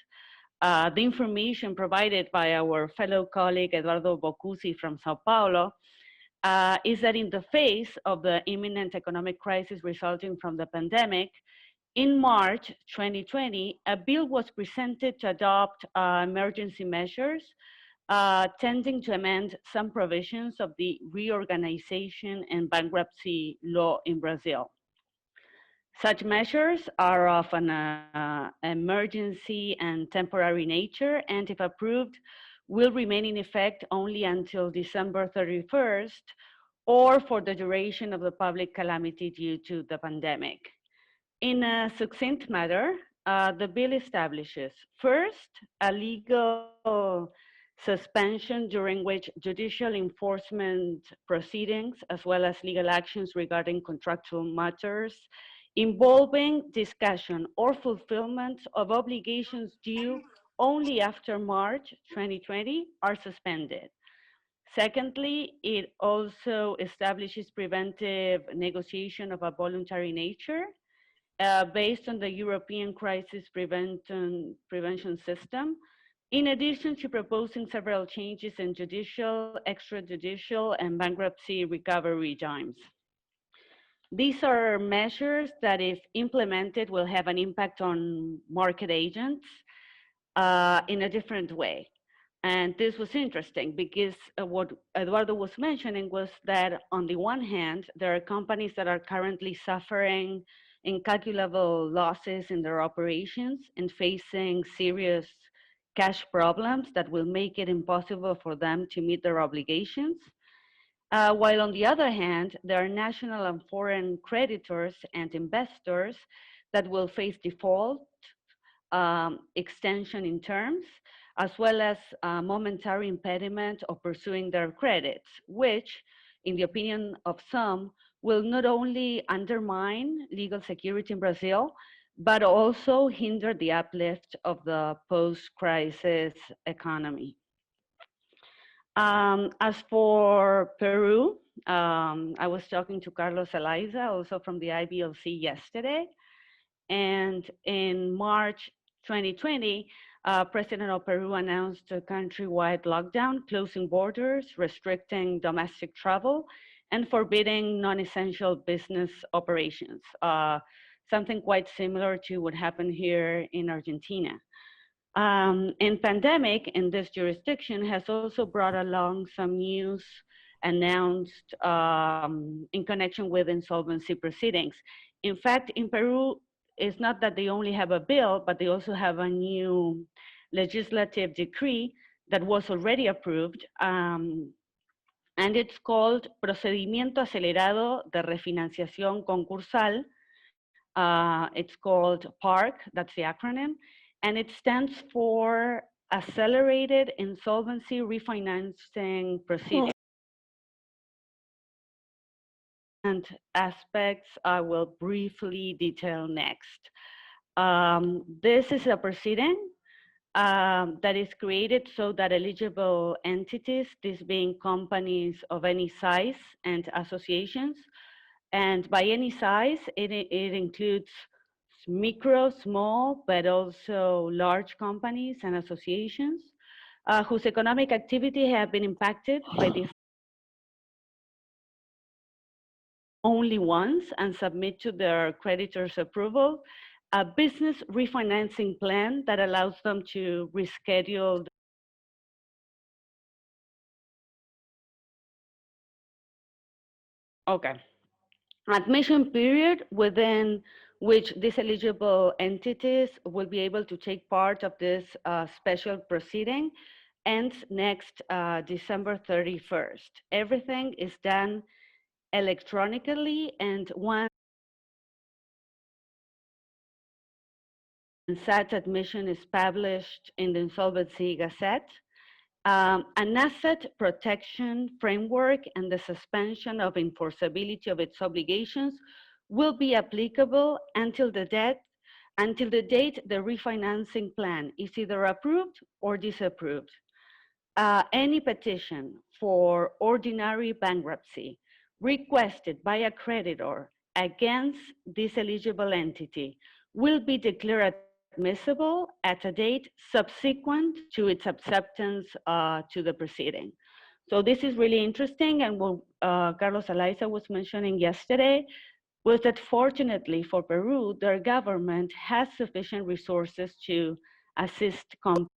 The information provided by our fellow colleague Eduardo Bocusi from Sao Paulo is that in the face of the imminent economic crisis resulting from the pandemic, in March 2020, a bill was presented to adopt emergency measures tending to amend some provisions of the reorganization and bankruptcy law in Brazil. Such measures are of an emergency and temporary nature, and if approved, will remain in effect only until December 31st, or for the duration of the public calamity due to the pandemic. In a succinct manner, the bill establishes, first, a legal suspension during which judicial enforcement proceedings, as well as legal actions regarding contractual matters, involving discussion or fulfillment of obligations due only after March 2020 are suspended. Secondly, it also establishes preventive negotiation of a voluntary nature based on the European Crisis Prevention System, in addition to proposing several changes in judicial, extrajudicial, and bankruptcy recovery regimes. These are measures that, if implemented, will have an impact on market agents, in a different way. And this was interesting because what Eduardo was mentioning was that on the one hand, there are companies that are currently suffering incalculable losses in their operations and facing serious cash problems that will make it impossible for them to meet their obligations. While on the other hand, there are national and foreign creditors and investors that will face default, extension in terms, as well as momentary impediment of pursuing their credits, which, in the opinion of some, will not only undermine legal security in Brazil, but also hinder the uplift of the post-crisis economy. As for Peru, I was talking to Carlos Eliza, also from the IBLC yesterday. And in March 2020, President of Peru announced a countrywide lockdown, closing borders, restricting domestic travel, and forbidding non-essential business operations, something quite similar to what happened here in Argentina. And pandemic in this jurisdiction has also brought along some news announced in connection with insolvency proceedings. In fact, in Peru, it's not that they only have a bill, but they also have a new legislative decree that was already approved, and it's called Procedimiento Acelerado de Refinanciación Concursal. It's called PARC, that's the acronym, and it stands for Accelerated Insolvency Refinancing Proceedings. And aspects I will briefly detail next. This is a proceeding that is created so that eligible entities, these being companies of any size and associations, and by any size, it includes micro, small, but also large companies and associations whose economic activity have been impacted by the only once and submit to their creditors' approval a business refinancing plan that allows them to reschedule. Okay. Admission period within which these eligible entities will be able to take part of this special proceeding ends next December 31st. Everything is done electronically, and once such admission is published in the Insolvency Gazette, an asset protection framework and the suspension of enforceability of its obligations will be applicable until the date the refinancing plan is either approved or disapproved. Any petition for ordinary bankruptcy requested by a creditor against this eligible entity will be declared admissible at a date subsequent to its acceptance to the proceeding. So this is really interesting, and what Carlos Eliza was mentioning yesterday was that fortunately for Peru, their government has sufficient resources to assist companies.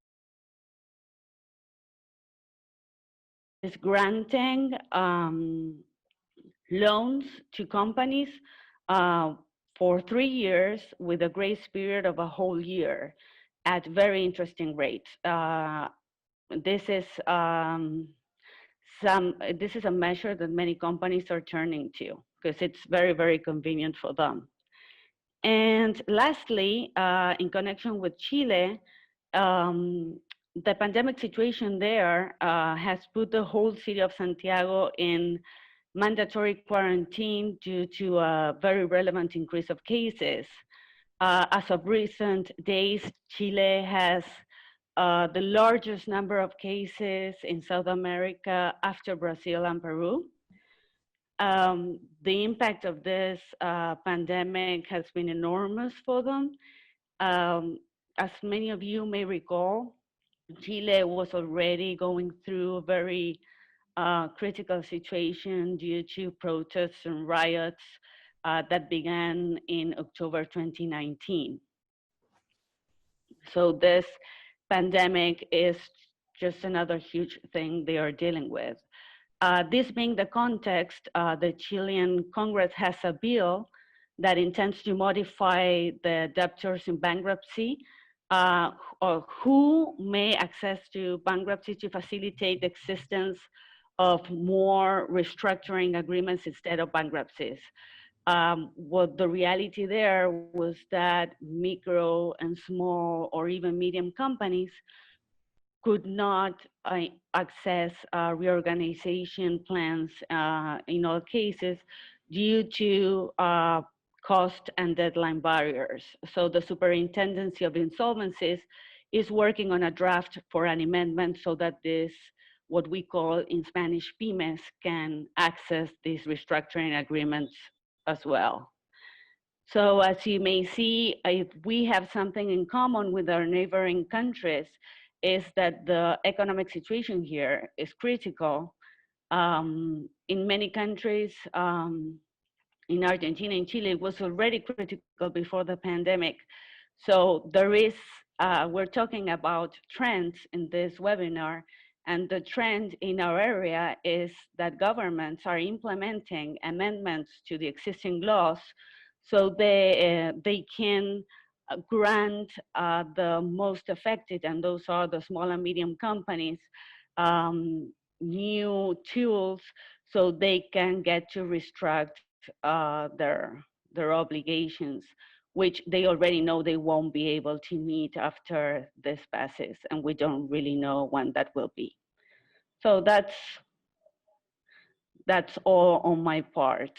Is granting loans to companies for 3 years with a grace period of a whole year at very interesting rates. This is a measure that many companies are turning to because it's very, very convenient for them. And lastly, in connection with Chile, the pandemic situation there has put the whole city of Santiago in mandatory quarantine due to a very relevant increase of cases. As of recent days, Chile has the largest number of cases in South America after Brazil and Peru. The impact of this pandemic has been enormous for them. As many of you may recall, Chile was already going through a very critical situation due to protests and riots that began in October 2019. So this pandemic is just another huge thing they are dealing with. This being the context, the Chilean Congress has a bill that intends to modify the debtors in bankruptcy, or who may access to bankruptcy to facilitate the existence of more restructuring agreements instead of bankruptcies. What the reality there was that micro and small or even medium companies could not access reorganization plans in all cases due to cost and deadline barriers. So the Superintendency of Insolvencies is working on a draft for an amendment so that this, what we call in Spanish, pymes, can access these restructuring agreements as well. So as you may see, if we have something in common with our neighboring countries, is that the economic situation here is critical. In many countries, in Argentina and Chile, it was already critical before the pandemic. So there is, we're talking about trends in this webinar, and the trend in our area is that governments are implementing amendments to the existing laws so they can grant the most affected, and those are the small and medium companies, new tools so they can get to restruct their obligations, which they already know they won't be able to meet after this passes, and we don't really know when that will be. So that's all on my part.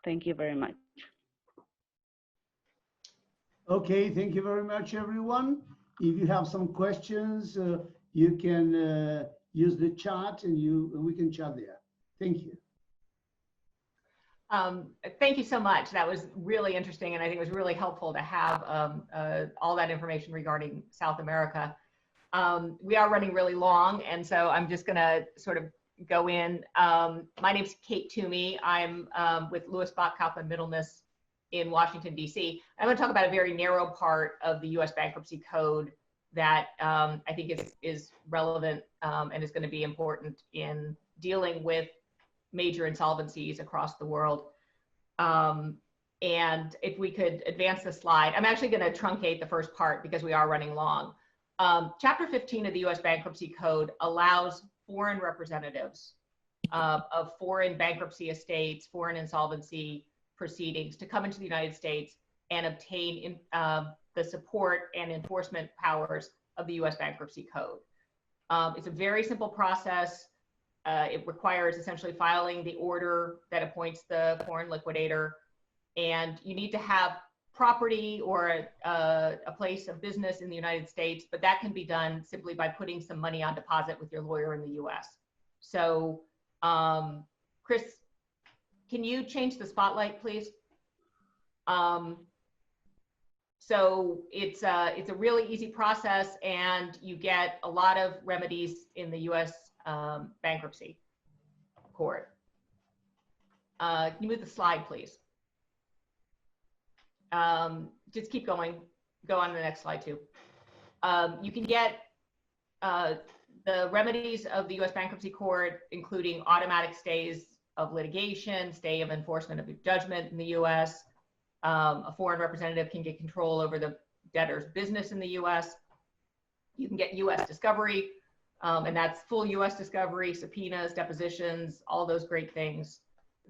Thank you very much. Okay, thank you very much, everyone. If you have some questions, you can use the chat and we can chat there. Thank you. Thank you so much. That was really interesting, and I think it was really helpful to have all that information regarding South America. We are running really long, and so I'm just going to sort of go in. My name's Kate Toomey. I'm with Lewis Bach Kaufman Middleness in Washington, D.C. I'm going to talk about a very narrow part of the U.S. Bankruptcy Code that I think is relevant and is going to be important in dealing with major insolvencies across the world. And if we could advance the slide, I'm actually going to truncate the first part because we are running long. Chapter 15 of the U.S. Bankruptcy Code allows foreign representatives of foreign bankruptcy estates, foreign insolvency proceedings to come into the United States and obtain the support and enforcement powers of the U.S. Bankruptcy Code. It's a very simple process. It requires essentially filing the order that appoints the foreign liquidator, and you need to have property or a place of business in the United States, but that can be done simply by putting some money on deposit with your lawyer in the U.S. So, Chris, can you change the spotlight, please? So it's a really easy process, and you get a lot of remedies in the U.S. Bankruptcy Court. Can you move the slide, please? Just keep going. Go on to the next slide too. You can get the remedies of the U.S. Bankruptcy Court, including automatic stays of litigation, stay of enforcement of a judgment in the U.S. A foreign representative can get control over the debtor's business in the U.S. You can get U.S. discovery, and that's full U.S. discovery, subpoenas, depositions, all those great things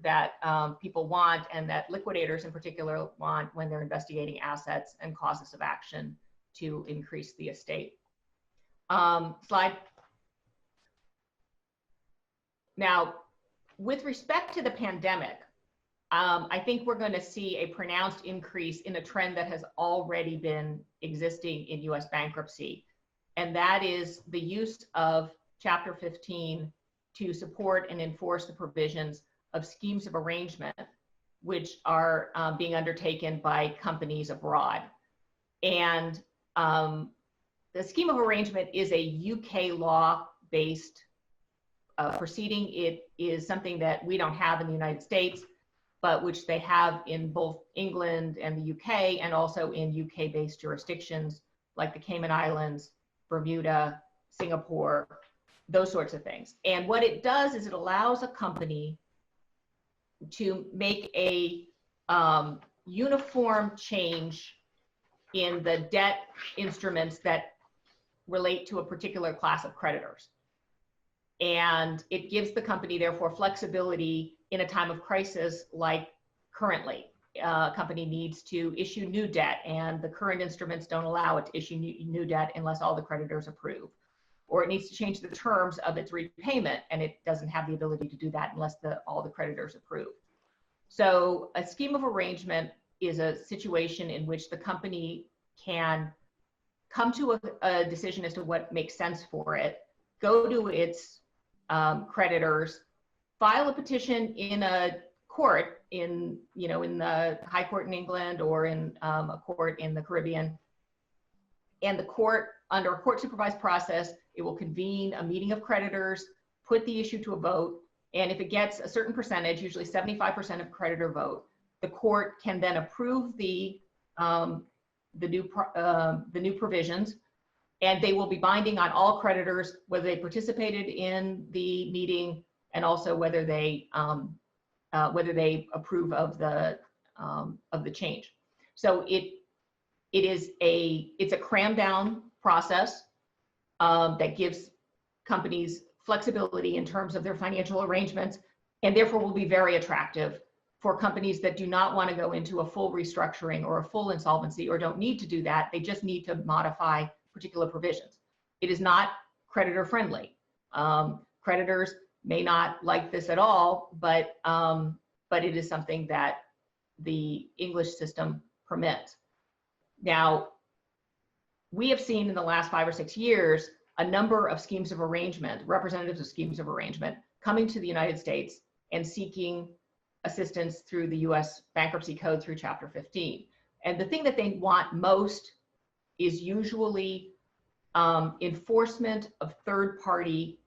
that people want, and that liquidators in particular want when they're investigating assets and causes of action to increase the estate. Slide. Now, with respect to the pandemic, I think we're going to see a pronounced increase in a trend that has already been existing in U.S. bankruptcy, and that is the use of Chapter 15 to support and enforce the provisions of schemes of arrangement, which are being undertaken by companies abroad. And the scheme of arrangement is a UK law-based proceeding. It is something that we don't have in the United States, but which they have in both England and the UK, and also in UK-based jurisdictions like the Cayman Islands, Bermuda, Singapore, those sorts of things. And what it does is it allows a company to make a uniform change in the debt instruments that relate to a particular class of creditors. And it gives the company, therefore, flexibility in a time of crisis like currently. A company needs to issue new debt, and the current instruments don't allow it to issue new debt unless all the creditors approve. Or it needs to change the terms of its repayment, and it doesn't have the ability to do that unless all the creditors approve. So a scheme of arrangement is a situation in which the company can come to a decision as to what makes sense for it, go to its creditors, file a petition in a court in the High Court in England or in a court in the Caribbean, and the court, under a court supervised process, it will convene a meeting of creditors, put the issue to a vote, and if it gets a certain percentage, usually 75% of creditor vote, the court can then approve the new provisions, and they will be binding on all creditors, whether they participated in the meeting and also whether they approve of the change. So it's a cram down process that gives companies flexibility in terms of their financial arrangements, and therefore will be very attractive for companies that do not want to go into a full restructuring or a full insolvency, or don't need to do that. They just need to modify particular provisions. It is not creditor friendly. Creditors may not like this at all, but it is something that the English system permits. Now, we have seen in the last 5 or 6 years a number of schemes of arrangement, representatives of schemes of arrangement, coming to the United States and seeking assistance through the US Bankruptcy Code through Chapter 15. And the thing that they want most is usually enforcement of third-party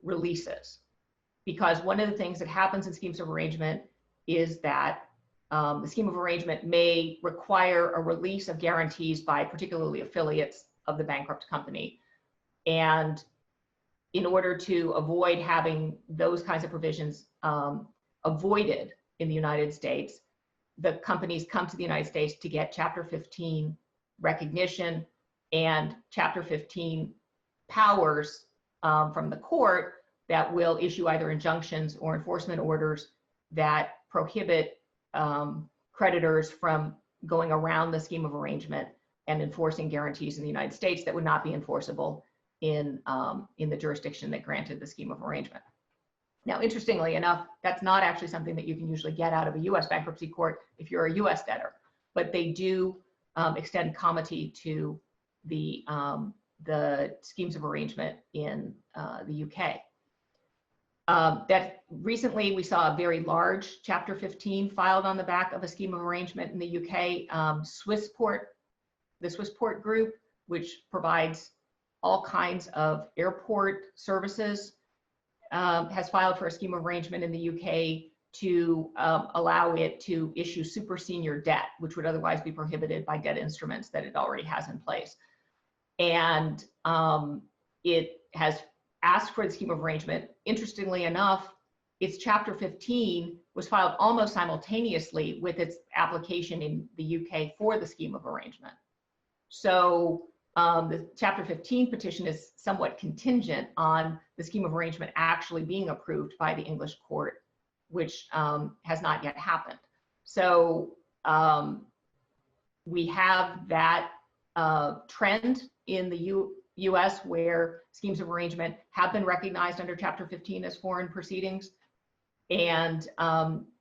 releases. Because one of the things that happens in schemes of arrangement is that the scheme of arrangement may require a release of guarantees by particularly affiliates of the bankrupt company. And in order to avoid having those kinds of provisions avoided in the United States, the companies come to the United States to get Chapter 15 recognition and Chapter 15 powers from the court that will issue either injunctions or enforcement orders that prohibit creditors from going around the scheme of arrangement and enforcing guarantees in the United States that would not be enforceable in the jurisdiction that granted the scheme of arrangement. Now, interestingly enough, that's not actually something that you can usually get out of a US bankruptcy court if you're a US debtor, but they do extend comity to the schemes of arrangement in the UK. That recently we saw a very large Chapter 15 filed on the back of a scheme of arrangement in the UK. The Swissport Group, which provides all kinds of airport services, has filed for a scheme of arrangement in the UK to allow it to issue super senior debt, which would otherwise be prohibited by debt instruments that it already has in place. And it has asked for the scheme of arrangement. Interestingly enough, its Chapter 15 was filed almost simultaneously with its application in the UK for the scheme of arrangement. So the Chapter 15 petition is somewhat contingent on the scheme of arrangement actually being approved by the English court, which has not yet happened. So we have that trend in the US where schemes of arrangement have been recognized under Chapter 15 as foreign proceedings. And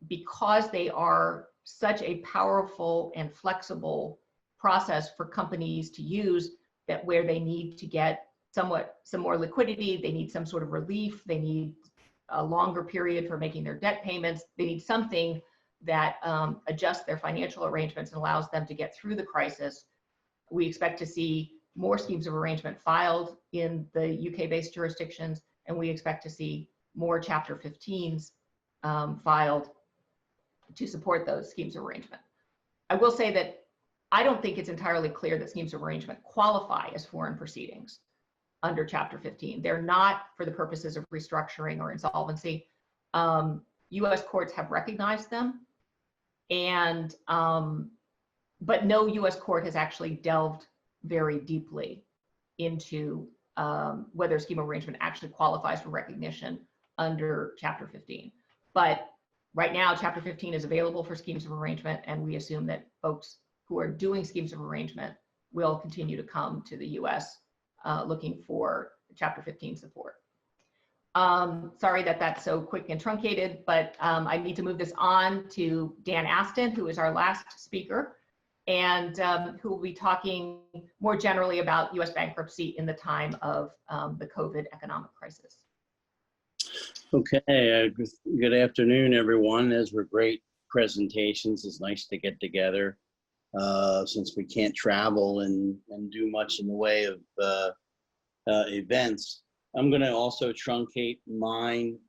because they are such a powerful and flexible process for companies to use, that where they need to get some more liquidity, they need some sort of relief, they need a longer period for making their debt payments, they need something that adjusts their financial arrangements and allows them to get through the crisis. We expect to see more schemes of arrangement filed in the UK-based jurisdictions, and we expect to see more Chapter 15s filed to support those schemes of arrangement. I will say that I don't think it's entirely clear that schemes of arrangement qualify as foreign proceedings. under Chapter 15. They're not for the purposes of restructuring or insolvency. U.S. courts have recognized them, and but no U.S. court has actually delved very deeply into whether a scheme of arrangement actually qualifies for recognition under Chapter 15. But right now, Chapter 15 is available for schemes of arrangement, and we assume that folks who are doing schemes of arrangement will continue to come to the U.S. Looking for Chapter 15 support. Sorry that that's so quick and truncated, but I need to move this on to Dan Astin, who is our last speaker, and who will be talking more generally about U.S. bankruptcy in the time of the COVID economic crisis. Okay, good afternoon, everyone. Those were great presentations. It's nice to get together since we can't travel and do much in the way of events. I'm going to also truncate mine.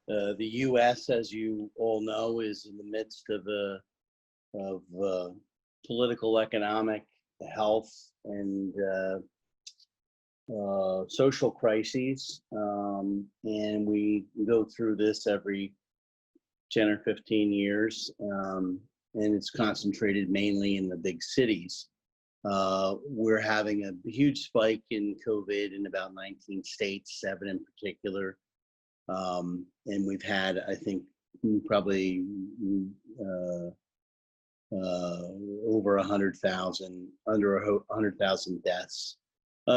The U.S., as you all know, is in the midst of political, economic, health, and social crises, and we go through this every 10 or 15 years, and it's concentrated mainly in the big cities. We're having a huge spike in COVID in about 19 states, 7 in particular, and we've had, I think, probably over 100,000, under 100,000 deaths.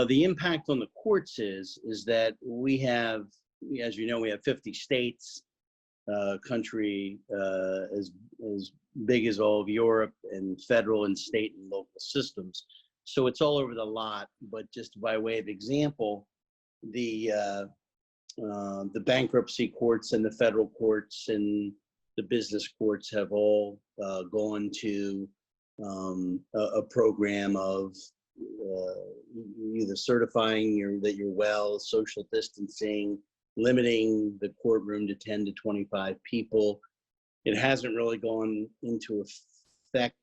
The impact on the courts is that we have, as you know, we have 50 states, country as big as all of Europe, and federal and state and local systems. So it's all over the lot. But just by way of example, the bankruptcy courts and the federal courts and the business courts have all gone to a program of either certifying that you're well, social distancing, limiting the courtroom to 10 to 25 people. It hasn't really gone into effect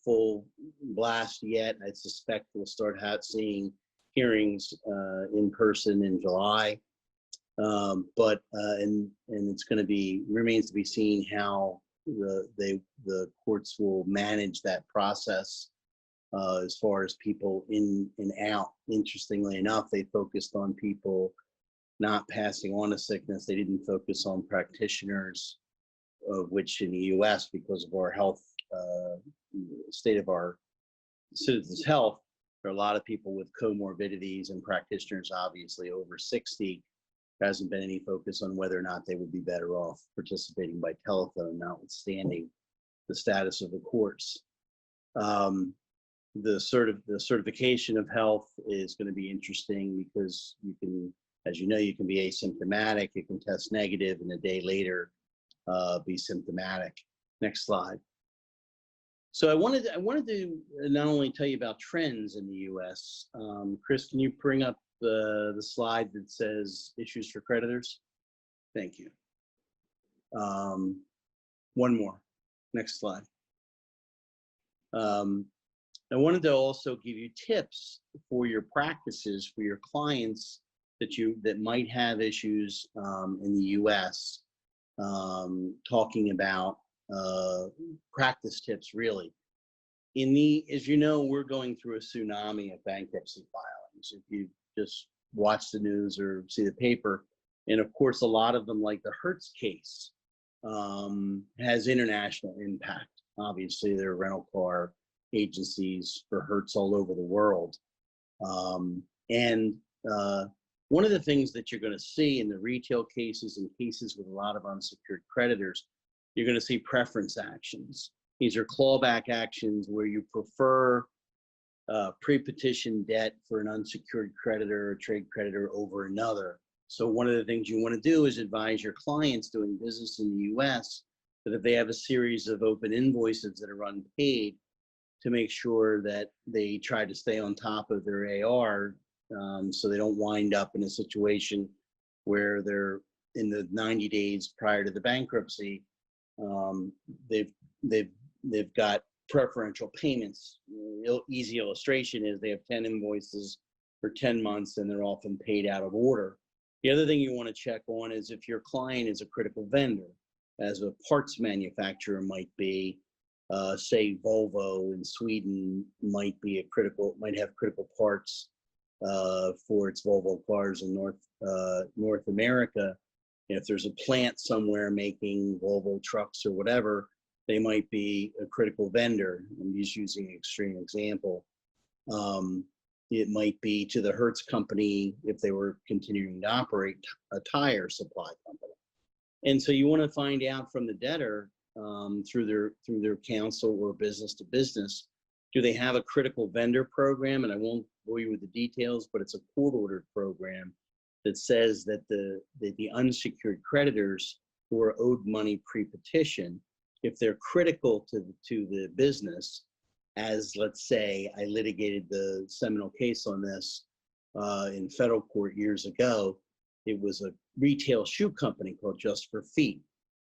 full blast yet. I suspect we'll start seeing hearings in person in July. But it's going to be, remains to be seen how the courts will manage that process as far as people in and out. Interestingly enough, they focused on people not passing on a sickness. They didn't focus on practitioners, of which in the U.S., because of our health, state of our citizens' health, there are a lot of people with comorbidities, and practitioners obviously over 60. There hasn't been any focus on whether or not they would be better off participating by telephone, notwithstanding the status of the courts. The certification of health is going to be interesting because you can, as you know, you can be asymptomatic, you can test negative, and a day later be symptomatic. Next slide. So I wanted to not only tell you about trends in the U.S. Chris, can you bring up the slide that says issues for creditors? Thank you. One more. Next slide. I wanted to also give you tips for your practices, for your clients that might have issues in the U.S. Talking about practice tips, really. As you know, we're going through a tsunami of bankruptcy filings. If you just watch the news or see the paper, and of course, a lot of them, like the Hertz case, has international impact. Obviously, there are rental car agencies for Hertz all over the world. One of the things that you're going to see in the retail cases and cases with a lot of unsecured creditors, you're going to see preference actions. These are clawback actions where you prefer pre-petition debt for an unsecured creditor or trade creditor over another. So one of the things you want to do is advise your clients doing business in the U.S. that if they have a series of open invoices that are unpaid, to make sure that they try to stay on top of their AR, so they don't wind up in a situation where they're in the 90 days prior to the bankruptcy, they've got preferential payments. Easy illustration is they have 10 invoices for 10 months, and they're often paid out of order. The other thing you want to check on is if your client is a critical vendor, as a parts manufacturer might be. Say Volvo in Sweden might have critical parts for its Volvo cars in North America. If there's a plant somewhere making Volvo trucks or whatever, they might be a critical vendor. I'm just using an extreme example. It might be to the Hertz company if they were continuing to operate a tire supply company. And so you want to find out from the debtor through their counsel or business to business, do they have a critical vendor program? And I won't bore you with the details, but it's a court-ordered program that says that the unsecured creditors who are owed money pre-petition, if they're critical to the business, as let's say I litigated the seminal case on this in federal court years ago. It was a retail shoe company called Just for Feet.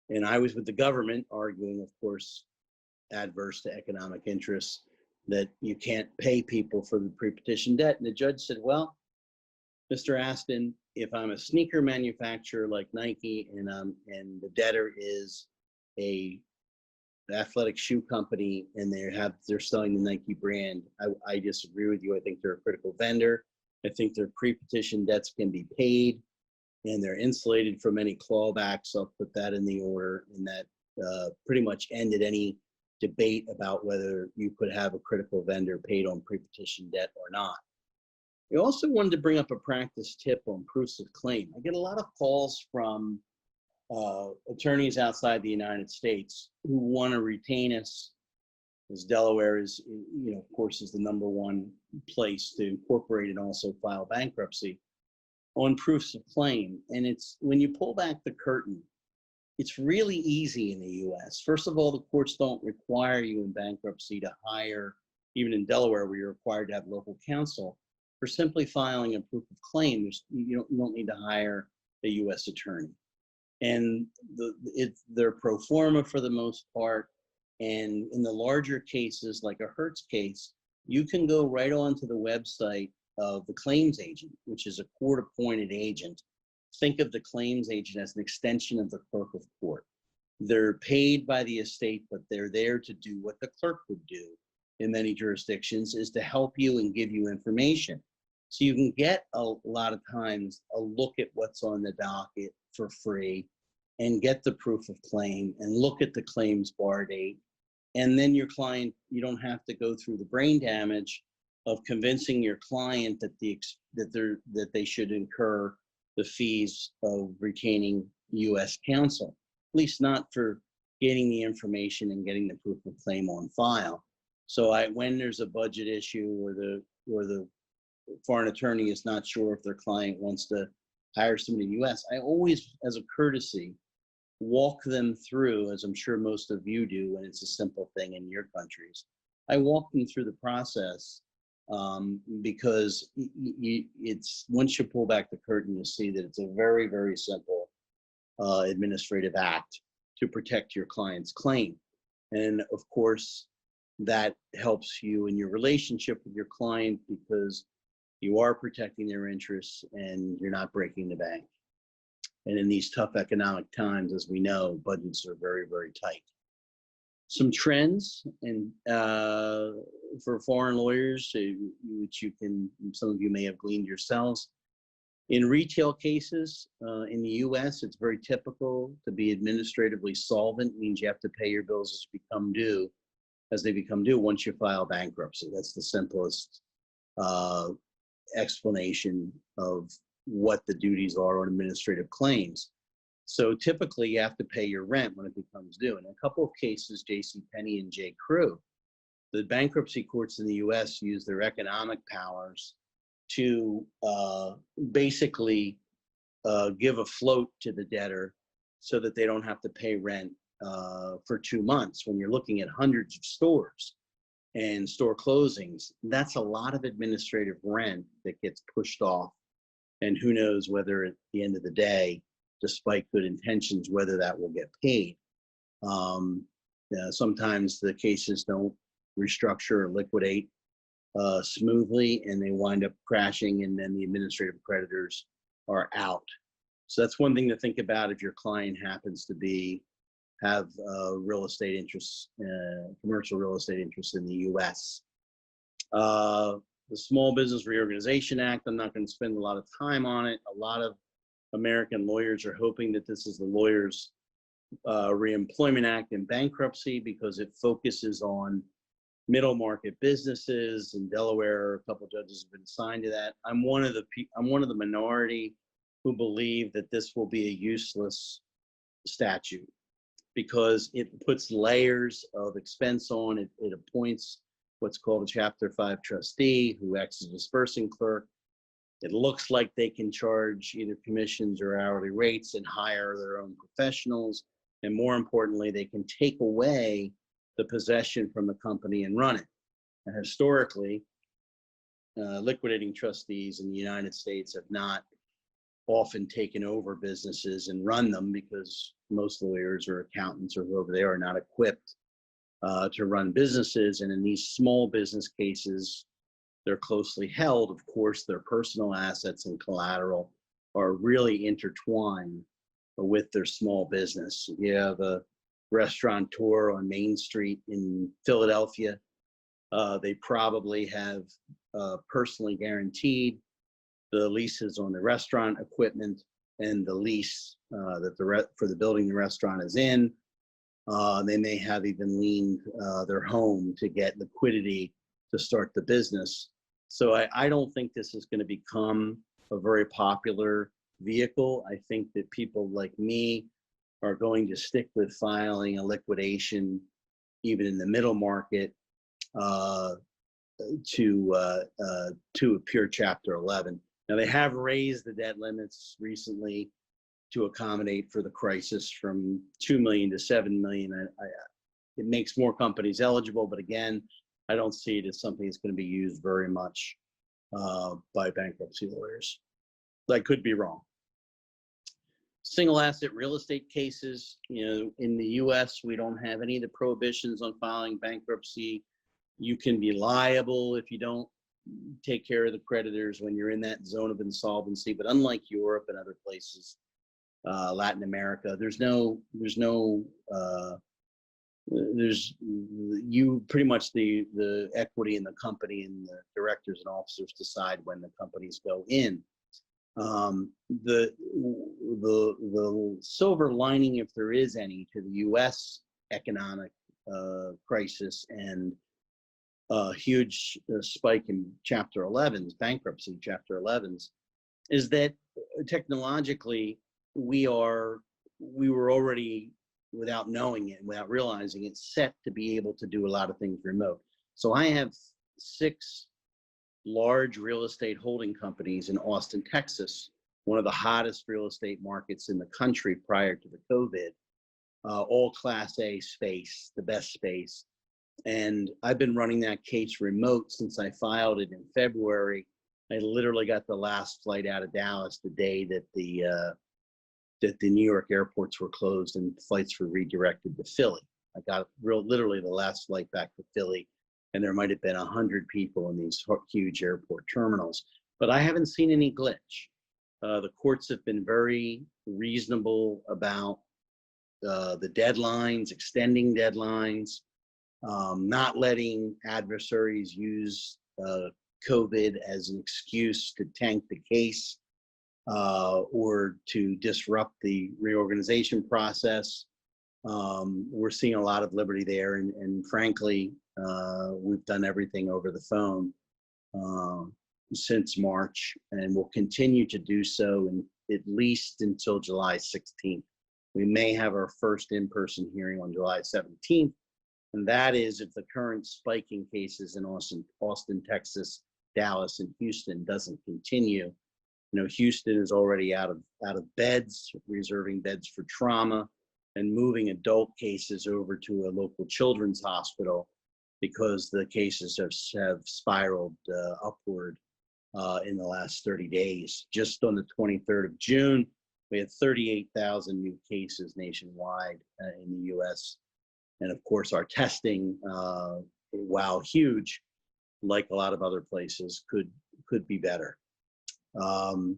And I was with the government arguing, of course, adverse to economic interests, that you can't pay people for the pre-petition debt. And the judge said, well, Mr. Astin, if I'm a sneaker manufacturer like Nike and the debtor is a athletic shoe company and they're selling the Nike brand, I disagree with you. I think they're a critical vendor. I think their pre-petition debts can be paid and they're insulated from any clawbacks. I'll put that in the order, and that pretty much ended any debate about whether you could have a critical vendor paid on pre-petition debt or not. I also wanted to bring up a practice tip on proofs of claim. I get a lot of calls from attorneys outside the United States who want to retain us, as Delaware is, of course, is the #1 place to incorporate and also file bankruptcy, on proofs of claim. And it's, when you pull back the curtain, it's really easy in the US. First of all, the courts don't require you in bankruptcy to hire, even in Delaware where you're required to have local counsel, for simply filing a proof of claim. You don't need to hire a US attorney. And they're pro forma for the most part. And in the larger cases, like a Hertz case, you can go right onto the website of the claims agent, which is a court-appointed agent. Think of the claims agent as an extension of the clerk of court. They're paid by the estate, but they're there to do what the clerk would do in many jurisdictions, is to help you and give you information. So you can get a lot of times a look at what's on the docket for free and get the proof of claim and look at the claims bar date. And then your client, you don't have to go through the brain damage of convincing your client that they should incur the fees of retaining U.S. counsel, at least not for getting the information and getting the proof of claim on file. So when there's a budget issue or the foreign attorney is not sure if their client wants to hire somebody in the U.S., I always, as a courtesy, walk them through, as I'm sure most of you do when it's a simple thing in your countries. I walk them through the process because it's, once you pull back the curtain, you'll see that it's a very, very simple administrative act to protect your client's claim. And of course, that helps you in your relationship with your client because you are protecting their interests and you're not breaking the bank. And in these tough economic times, as we know, budgets are very, very tight. Some trends and for foreign lawyers, which some of you may have gleaned yourselves. In retail cases in the US, it's very typical to be administratively solvent. It means you have to pay your bills as they become due once you file bankruptcy. That's the simplest explanation of what the duties are on administrative claims. So typically you have to pay your rent when it becomes due. In a couple of cases, JCPenney and J. Crew, the bankruptcy courts in the US use their economic powers to basically give a float to the debtor so that they don't have to pay rent for 2 months. When you're looking at hundreds of stores and store closings, that's a lot of administrative rent that gets pushed off. And who knows whether at the end of the day, despite good intentions, whether that will get paid. Sometimes the cases don't restructure or liquidate. smoothly, and they wind up crashing, and then the administrative creditors are out. So that's one thing to think about if your client happens to have real estate interests, commercial real estate interests in the U.S. The Small Business Reorganization Act, I'm not going to spend a lot of time on it. A lot of American lawyers are hoping that this is the Lawyers Reemployment Act in bankruptcy, because it focuses on middle market businesses. In Delaware, a couple of judges have been assigned to that. I'm one of the minority who believe that this will be a useless statute, because it puts layers of expense on it. It appoints what's called a Chapter 5 trustee who acts as a dispersing clerk. It looks like they can charge either commissions or hourly rates and hire their own professionals. And more importantly, they can take away the possession from the company and run it. And historically, liquidating trustees in the United States have not often taken over businesses and run them, because most lawyers or accountants or whoever they are not equipped to run businesses. And in these small business cases, they're closely held. Of course, their personal assets and collateral are really intertwined with their small business. You have a restaurateur on Main Street in Philadelphia. They probably have personally guaranteed the leases on the restaurant equipment and the lease for the building the restaurant is in. They may have even leaned their home to get liquidity to start the business. So I don't think this is going to become a very popular vehicle. I think that people like me are going to stick with filing a liquidation, even in the middle market, to a pure Chapter 11. Now, they have raised the debt limits recently to accommodate for the crisis from 2 million to 7 million. It makes more companies eligible, but again, I don't see it as something that's going to be used very much by bankruptcy lawyers. I could be wrong. Single asset real estate cases, in the US, we don't have any of the prohibitions on filing bankruptcy. You can be liable if you don't take care of the creditors when you're in that zone of insolvency. But unlike Europe and other places, Latin America, there's you pretty much the equity in the company and the directors and officers decide when the companies go in. The silver lining, if there is any, to the U.S. economic crisis and a huge spike in Chapter 11s, bankruptcy Chapter 11s, is that technologically we were already, without knowing it, without realizing it, set to be able to do a lot of things remote. So I have 6 large real estate holding companies in Austin, Texas, one of the hottest real estate markets in the country prior to the COVID, all Class A space, the best space. And I've been running that case remote since I filed it in February. I literally got the last flight out of Dallas the day that the New York airports were closed and flights were redirected to Philly. I got literally the last flight back to Philly, and there might have been 100 people in these huge airport terminals. But I haven't seen any glitch. The courts have been very reasonable about the deadlines, extending deadlines, not letting adversaries use COVID as an excuse to tank the case or to disrupt the reorganization process. We're seeing a lot of liberty there, and frankly, we've done everything over the phone since March, and we'll continue to do so at least until July 16th. We may have our first in-person hearing on July 17th, and that is if the current spike in cases in Austin, Texas, Dallas, and Houston doesn't continue. Houston is already out of beds, reserving beds for trauma, and moving adult cases over to a local children's hospital because the cases have spiraled upward in the last 30 days. Just on the 23rd of June, we had 38,000 new cases nationwide in the U.S. And of course, our testing, while huge, like a lot of other places, could be better. One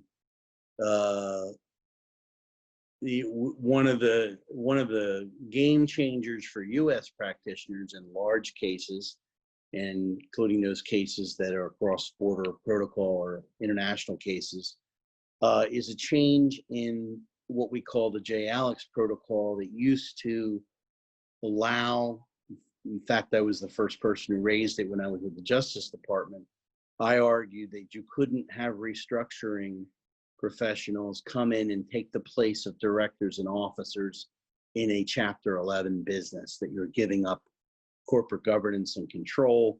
of the game changers for U.S. practitioners in large cases, and including those cases that are cross-border protocol or international cases, is a change in what we call the J. Alex protocol that used to allow, in fact, I was the first person who raised it when I was with the Justice Department. I argued that you couldn't have restructuring professionals come in and take the place of directors and officers in a Chapter 11 business, that you're giving up corporate governance and control.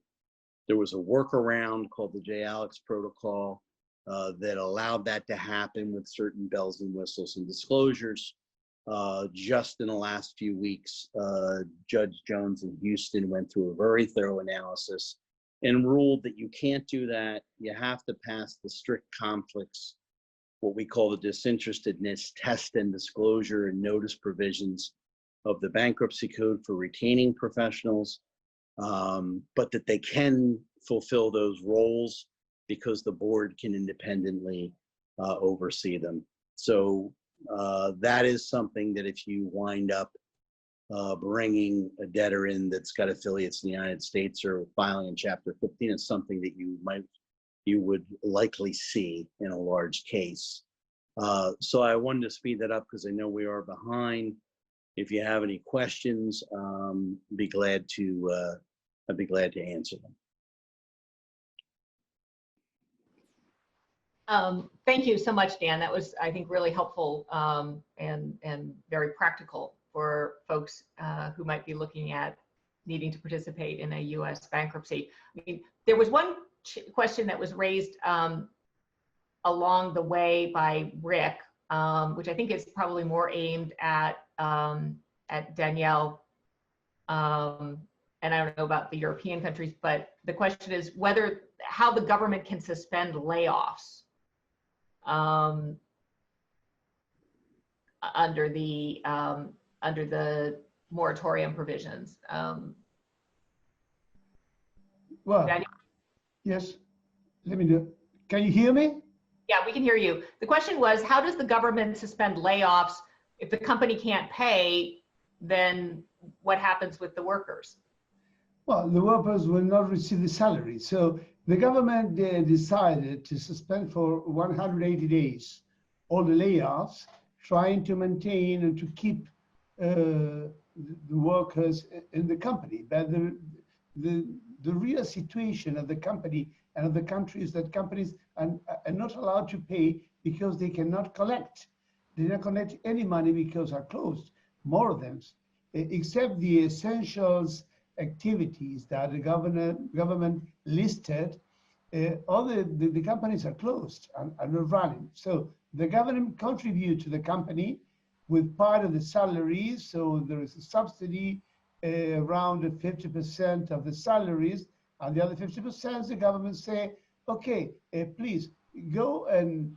There was a workaround called the J. Alex protocol that allowed that to happen with certain bells and whistles and disclosures. Just in the last few weeks, Judge Jones in Houston went through a very thorough analysis and ruled that you can't do that. You have to pass the strict conflicts, what we call the disinterestedness test and disclosure and notice provisions of the Bankruptcy Code for retaining professionals, but that they can fulfill those roles because the board can independently oversee them. So that is something that if you wind up bringing a debtor in that's got affiliates in the United States or filing in Chapter 15, it's something that you would likely see in a large case. So I wanted to speed that up because I know we are behind. If you have any questions, I'd be glad to answer them. Thank you so much, Dan. That was, I think, really helpful and very practical for folks who might be looking at needing to participate in a U.S. bankruptcy. I mean, there was one question that was raised along the way by Rick, which I think is probably more aimed at Danielle. And I don't know about the European countries, but the question is how the government can suspend layoffs under the moratorium provisions. Well, Daniel? yes, let me do. Can you hear me? Yeah, we can hear you. The question was, how does the government suspend layoffs? If the company can't pay, then what happens with the workers? Well, the workers will not receive the salary. So the government decided to suspend for 180 days all the layoffs, trying to maintain and to keep the workers in the company. But the real situation of the company and of the country is that companies are not allowed to pay because they cannot collect. They don't collect any money because are closed, more of them, except the essentials activities that the government listed. All the companies are closed and are not running. So the government contribute to the company with part of the salaries. So there is a subsidy around 50% of the salaries, and the other 50% the government say, okay, please go and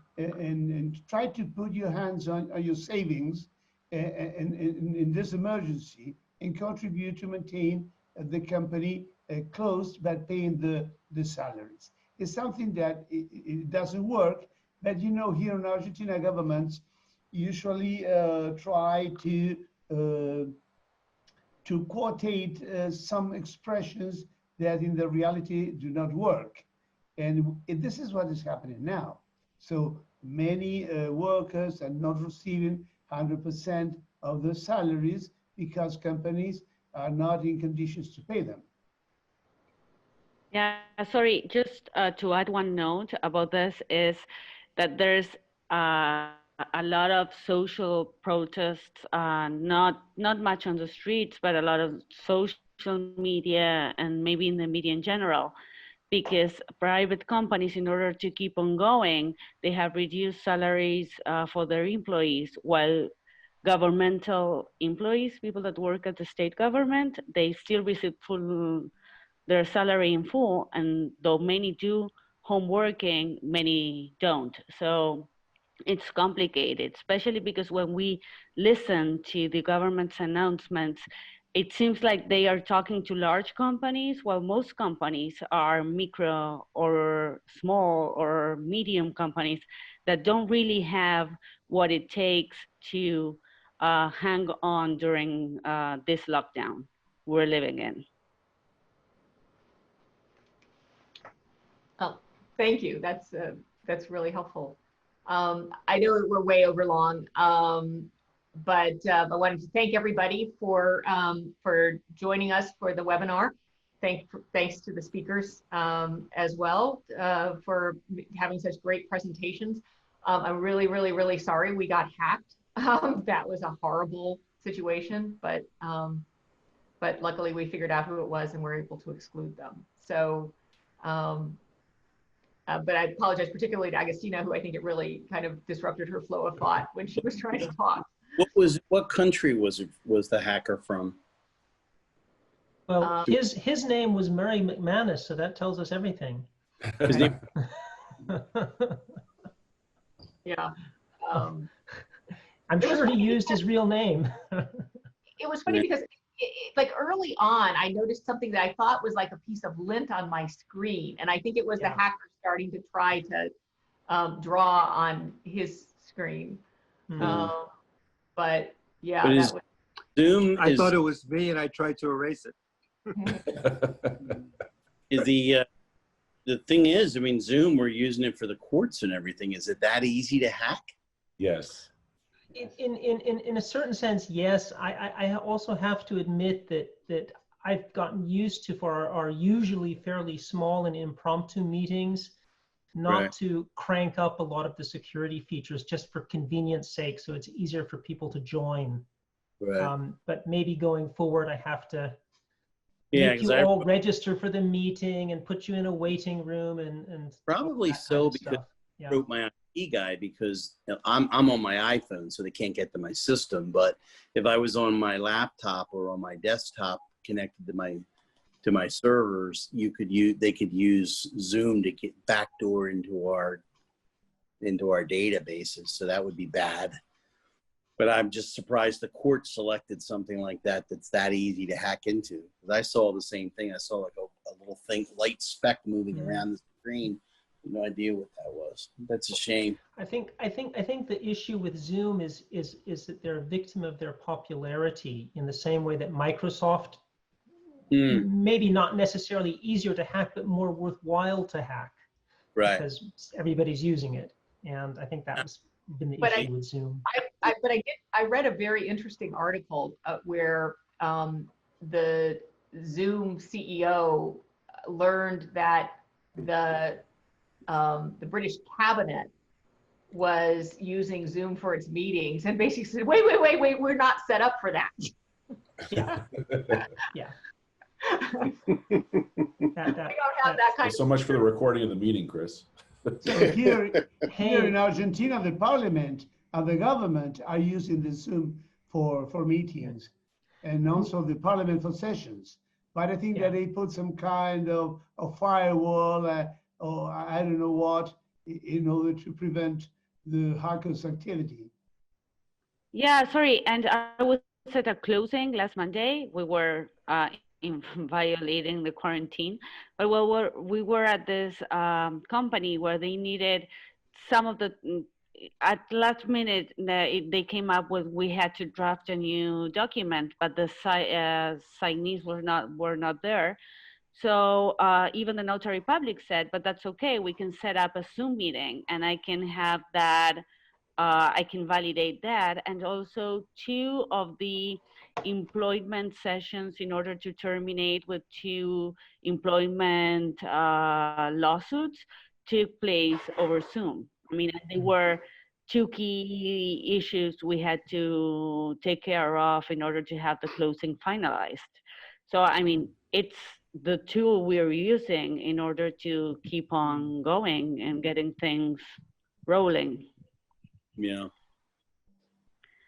try to put your hands on your savings in this emergency and contribute to maintain the company closed by paying the salaries. It's something that it doesn't work, but you know, here in Argentina, governments usually try to quotate some expressions that in the reality do not work. And this is what is happening now. So many workers are not receiving 100% of their salaries because companies are not in conditions to pay them. Yeah, sorry, just to add one note about this is that there's a lot of social protests, not much on the streets, but a lot of social media and maybe in the media in general, because private companies, in order to keep on going, they have reduced salaries for their employees, while governmental employees, people that work at the state government, they still receive their salary in full, and though many do home working, many don't. So it's complicated, especially because when we listen to the government's announcements, it seems like they are talking to large companies, while most companies are micro or small or medium companies that don't really have what it takes to hang on during this lockdown we're living in. Oh, thank you. That's really helpful. I know we're way over long, but I wanted to thank everybody for joining us for the webinar. Thanks to the speakers as well for having such great presentations. I'm really, really, really sorry we got hacked. That was a horrible situation, but luckily we figured out who it was and were able to exclude them. So. But I apologize particularly to Agustina, who I think it really kind of disrupted her flow of thought when she was trying to talk. What country was the hacker from? Well, his name was Murray McManus, so that tells us everything. Yeah. I'm sure he used his real name. It was funny because like early on, I noticed something that I thought was like a piece of lint on my screen. And I think it was the hacker starting to try to draw on his screen. But yeah, But that was, Zoom I thought it was me and I tried to erase it. The thing is, I mean, Zoom, we're using it for the courts and everything. Is it that easy to hack? Yes. In a certain sense, yes. I also have to admit that I've gotten used to, for our usually fairly small and impromptu meetings, not to crank up a lot of the security features just for convenience sake, so it's easier for people to join. But maybe going forward, I have to make you all register for the meeting and put you in a waiting room and probably so, because I wrote my IT guy, because I'm on my iPhone, so they can't get to my system. But if I was on my laptop or on my desktop connected to my servers, they could use Zoom to get backdoor into our databases. So that would be bad. But I'm just surprised the court selected something like that that's that easy to hack into. Because I saw the same thing. I saw like a little thing, light speck moving around the screen. No idea what that was. That's a shame. I think the issue with Zoom is that they're a victim of their popularity, in the same way that Microsoft, maybe not necessarily easier to hack, but more worthwhile to hack, because everybody's using it. And I think that's been the issue with Zoom. I read a very interesting article where the Zoom CEO learned that the British cabinet was using Zoom for its meetings, and basically said, wait, we're not set up for that. Yeah. Yeah. We don't have that kind So much for the recording of the meeting, Chris. So here in Argentina, the parliament and the government are using the Zoom for meetings, and also the parliament for sessions. But I think that they put some kind of a firewall or I don't know what, in order to prevent the hackers' activity. Yeah, sorry. And I was at a closing last Monday. We were violating the quarantine, but we were at this company where they needed some of the, at last minute, they came up with, we had to draft a new document, but the signees were not there. So even the notary public said, but that's okay, we can set up a Zoom meeting and I can have that, I can validate that. And also 2 of the employment sessions in order to terminate with 2 employment lawsuits took place over Zoom. I mean, they were 2 key issues we had to take care of in order to have the closing finalized. So, I mean, it's the tool we're using in order to keep on going and getting things rolling. Yeah.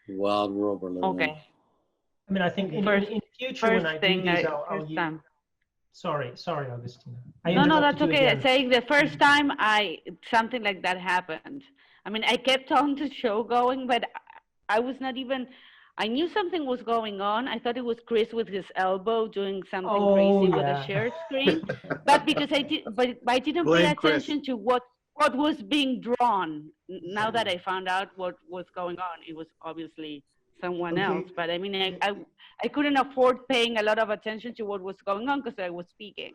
Wild world we're living in. Okay. I mean, I think in future when I do these, I'll use. Sorry, Agustina. No, that's okay. Saying the first time something like that happened. I mean, I kept on the show going, but I was not even, I knew something was going on. I thought it was Chris with his elbow doing something Oh, crazy with yeah. a shared screen. But because but I didn't pay Blame Chris. attention to what was being drawn. Now that I found out what was going on, it was obviously someone Okay. else. But I mean, I couldn't afford paying a lot of attention to what was going on because I was speaking.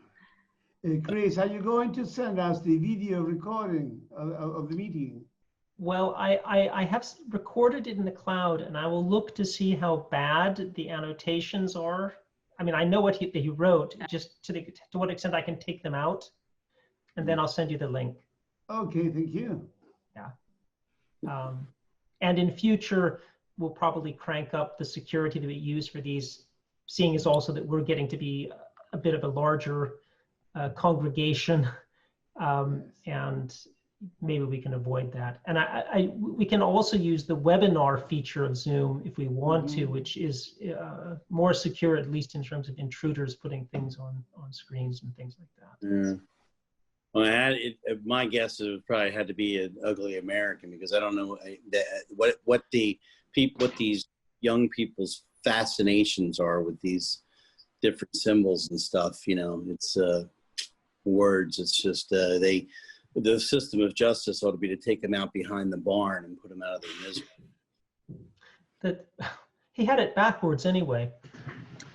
Chris, are you going to send us the video recording of the meeting? Well, I have recorded it in the cloud, and I will look to see how bad the annotations are. I mean, I know what he wrote, just to what extent I can take them out, and then I'll send you the link. Okay, thank you. And in future, we'll probably crank up the security that we use for these, seeing as also that we're getting to be a bit of a larger congregation, and maybe we can avoid that. And we can also use the webinar feature of Zoom if we want to, which is more secure, at least in terms of intruders putting things on screens and things like that. Yeah. Well, my guess is it probably had to be an ugly American, because I don't know what these young people's fascinations are with these different symbols and stuff. You know, it's words. It's just the system of justice ought to be to take them out behind the barn and put them out of their misery. That he had it backwards anyway.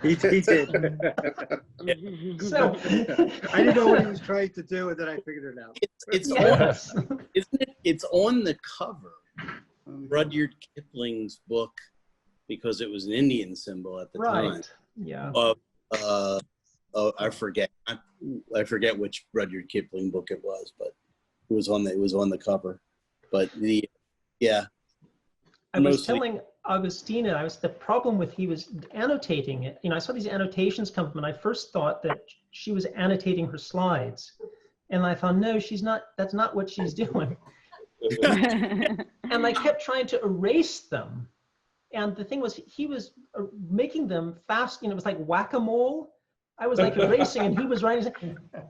He did. So I didn't know what he was trying to do, and then I figured it out. It's yes. on, isn't it? It's on the cover, Rudyard Kipling's book, because it was an Indian symbol at the time. Right. Yeah. Oh, I forget which Rudyard Kipling book it was, but it was on the cover. But I was telling Agustina, the problem with he was annotating it. You know, I saw these annotations come from, and I first thought that she was annotating her slides, and I thought, no, she's not. That's not what she's doing. And I kept trying to erase them, and the thing was, he was making them fast. You know, it was like whack-a-mole. I was like erasing, and he was writing,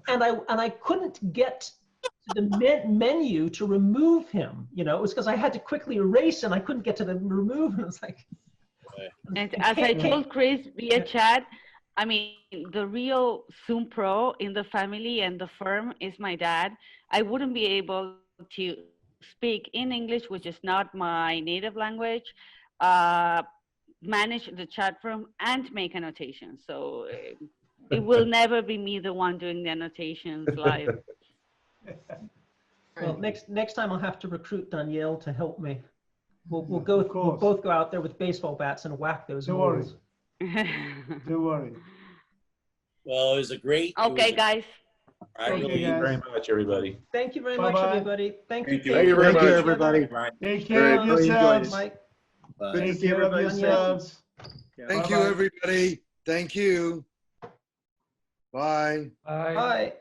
and I couldn't get to the menu to remove him. You know, it was because I had to quickly erase, and I couldn't get to the remove, and it was like. And as I told Chris via chat, I mean, the real Zoom pro in the family and the firm is my dad. I wouldn't be able to speak in English, which is not my native language, manage the chat room, and make annotations. So it will never be me, the one doing the annotations live. Well, next time I'll have to recruit Danielle to help me. We'll both go out there with baseball bats and whack those moles. Don't worry. Well, it was a great. Okay, guys. Thank you very much, everybody. Thank you very much, everybody. Thank you. Thank you very much. Everybody. Take care of yourselves. Mike. Bye. Take care of yourselves. Thank you, everybody. Thank you. Bye. Bye.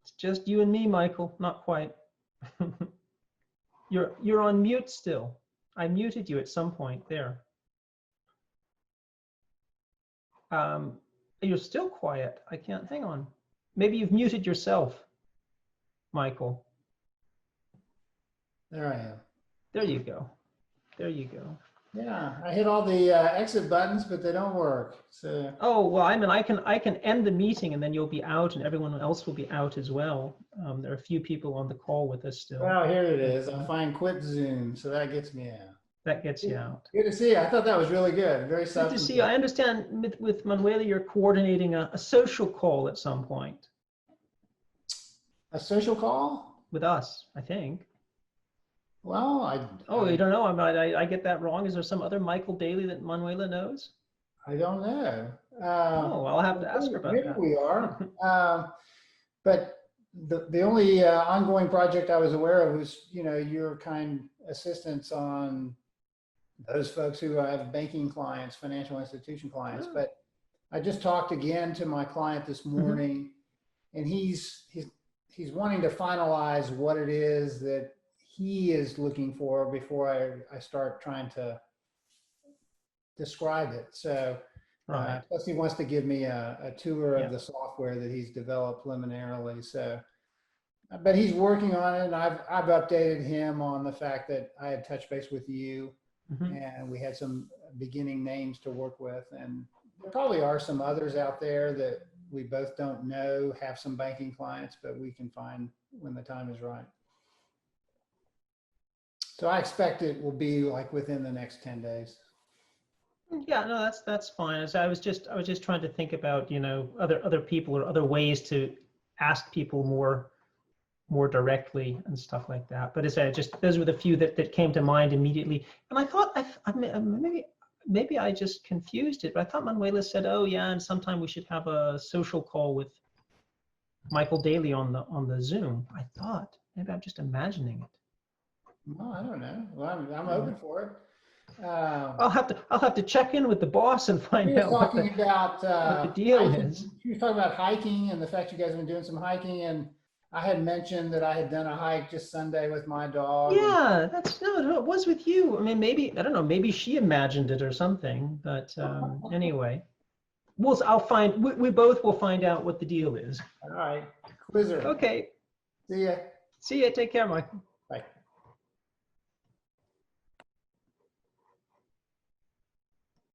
It's just you and me, Michael. Not quite. You're on mute still. I muted you at some point there. You're still quiet. I can't. Hang on. Maybe you've muted yourself, Michael. There I am. There you go. There you go. Yeah, I hit all the exit buttons, but they don't work. So. Oh well, I mean, I can end the meeting and then you'll be out, and everyone else will be out as well. There are a few people on the call with us still. Well, here it is. I'll find quit Zoom, so that gets me out. That gets you out. Good to see you. I thought that was really good. Very Good substantive. to see you. I understand with Manuela, you're coordinating a social call at some point A social call? with us, I think. Well, Oh, you don't know? I get that wrong. Is there some other Michael Daly that Manuela knows? I don't know. Oh, I'll have to ask her about maybe that. we are. But the only ongoing project I was aware of was, your kind assistance on those folks who have banking clients, financial institution clients. Oh. But I just talked again to my client this morning, and he's wanting to finalize what it is that he is looking for before I start trying to describe it. So Right. plus he wants to give me a tour Yeah. of the software that he's developed preliminarily. So but he's working on it, and I've updated him on the fact that I had touched base with you, and we had some beginning names to work with, and there probably are some others out there that we both don't know have some banking clients, but we can find when the time is right. So I expect it will be like within the next 10 days. Yeah, no, that's fine. As I was just trying to think about, you know, other people or other ways to ask people more directly and stuff like that. But as I just, those were the few that came to mind immediately. And I thought maybe I just confused it, but I thought Manuela said, oh yeah, and sometime we should have a social call with Michael Daly on the Zoom. I thought maybe I'm just imagining it. Well, I don't know. Well, I'm open for it. I'll have to check in with the boss and find out what the deal is. She was talking about hiking and the fact you guys have been doing some hiking, and I had mentioned that I had done a hike just Sunday with my dog. Yeah, no, it was with you. I mean, maybe, I don't know, maybe she imagined it or something, but anyway. We both will find out what the deal is. All right, Quizzer. Okay. See ya. See ya, take care, Michael.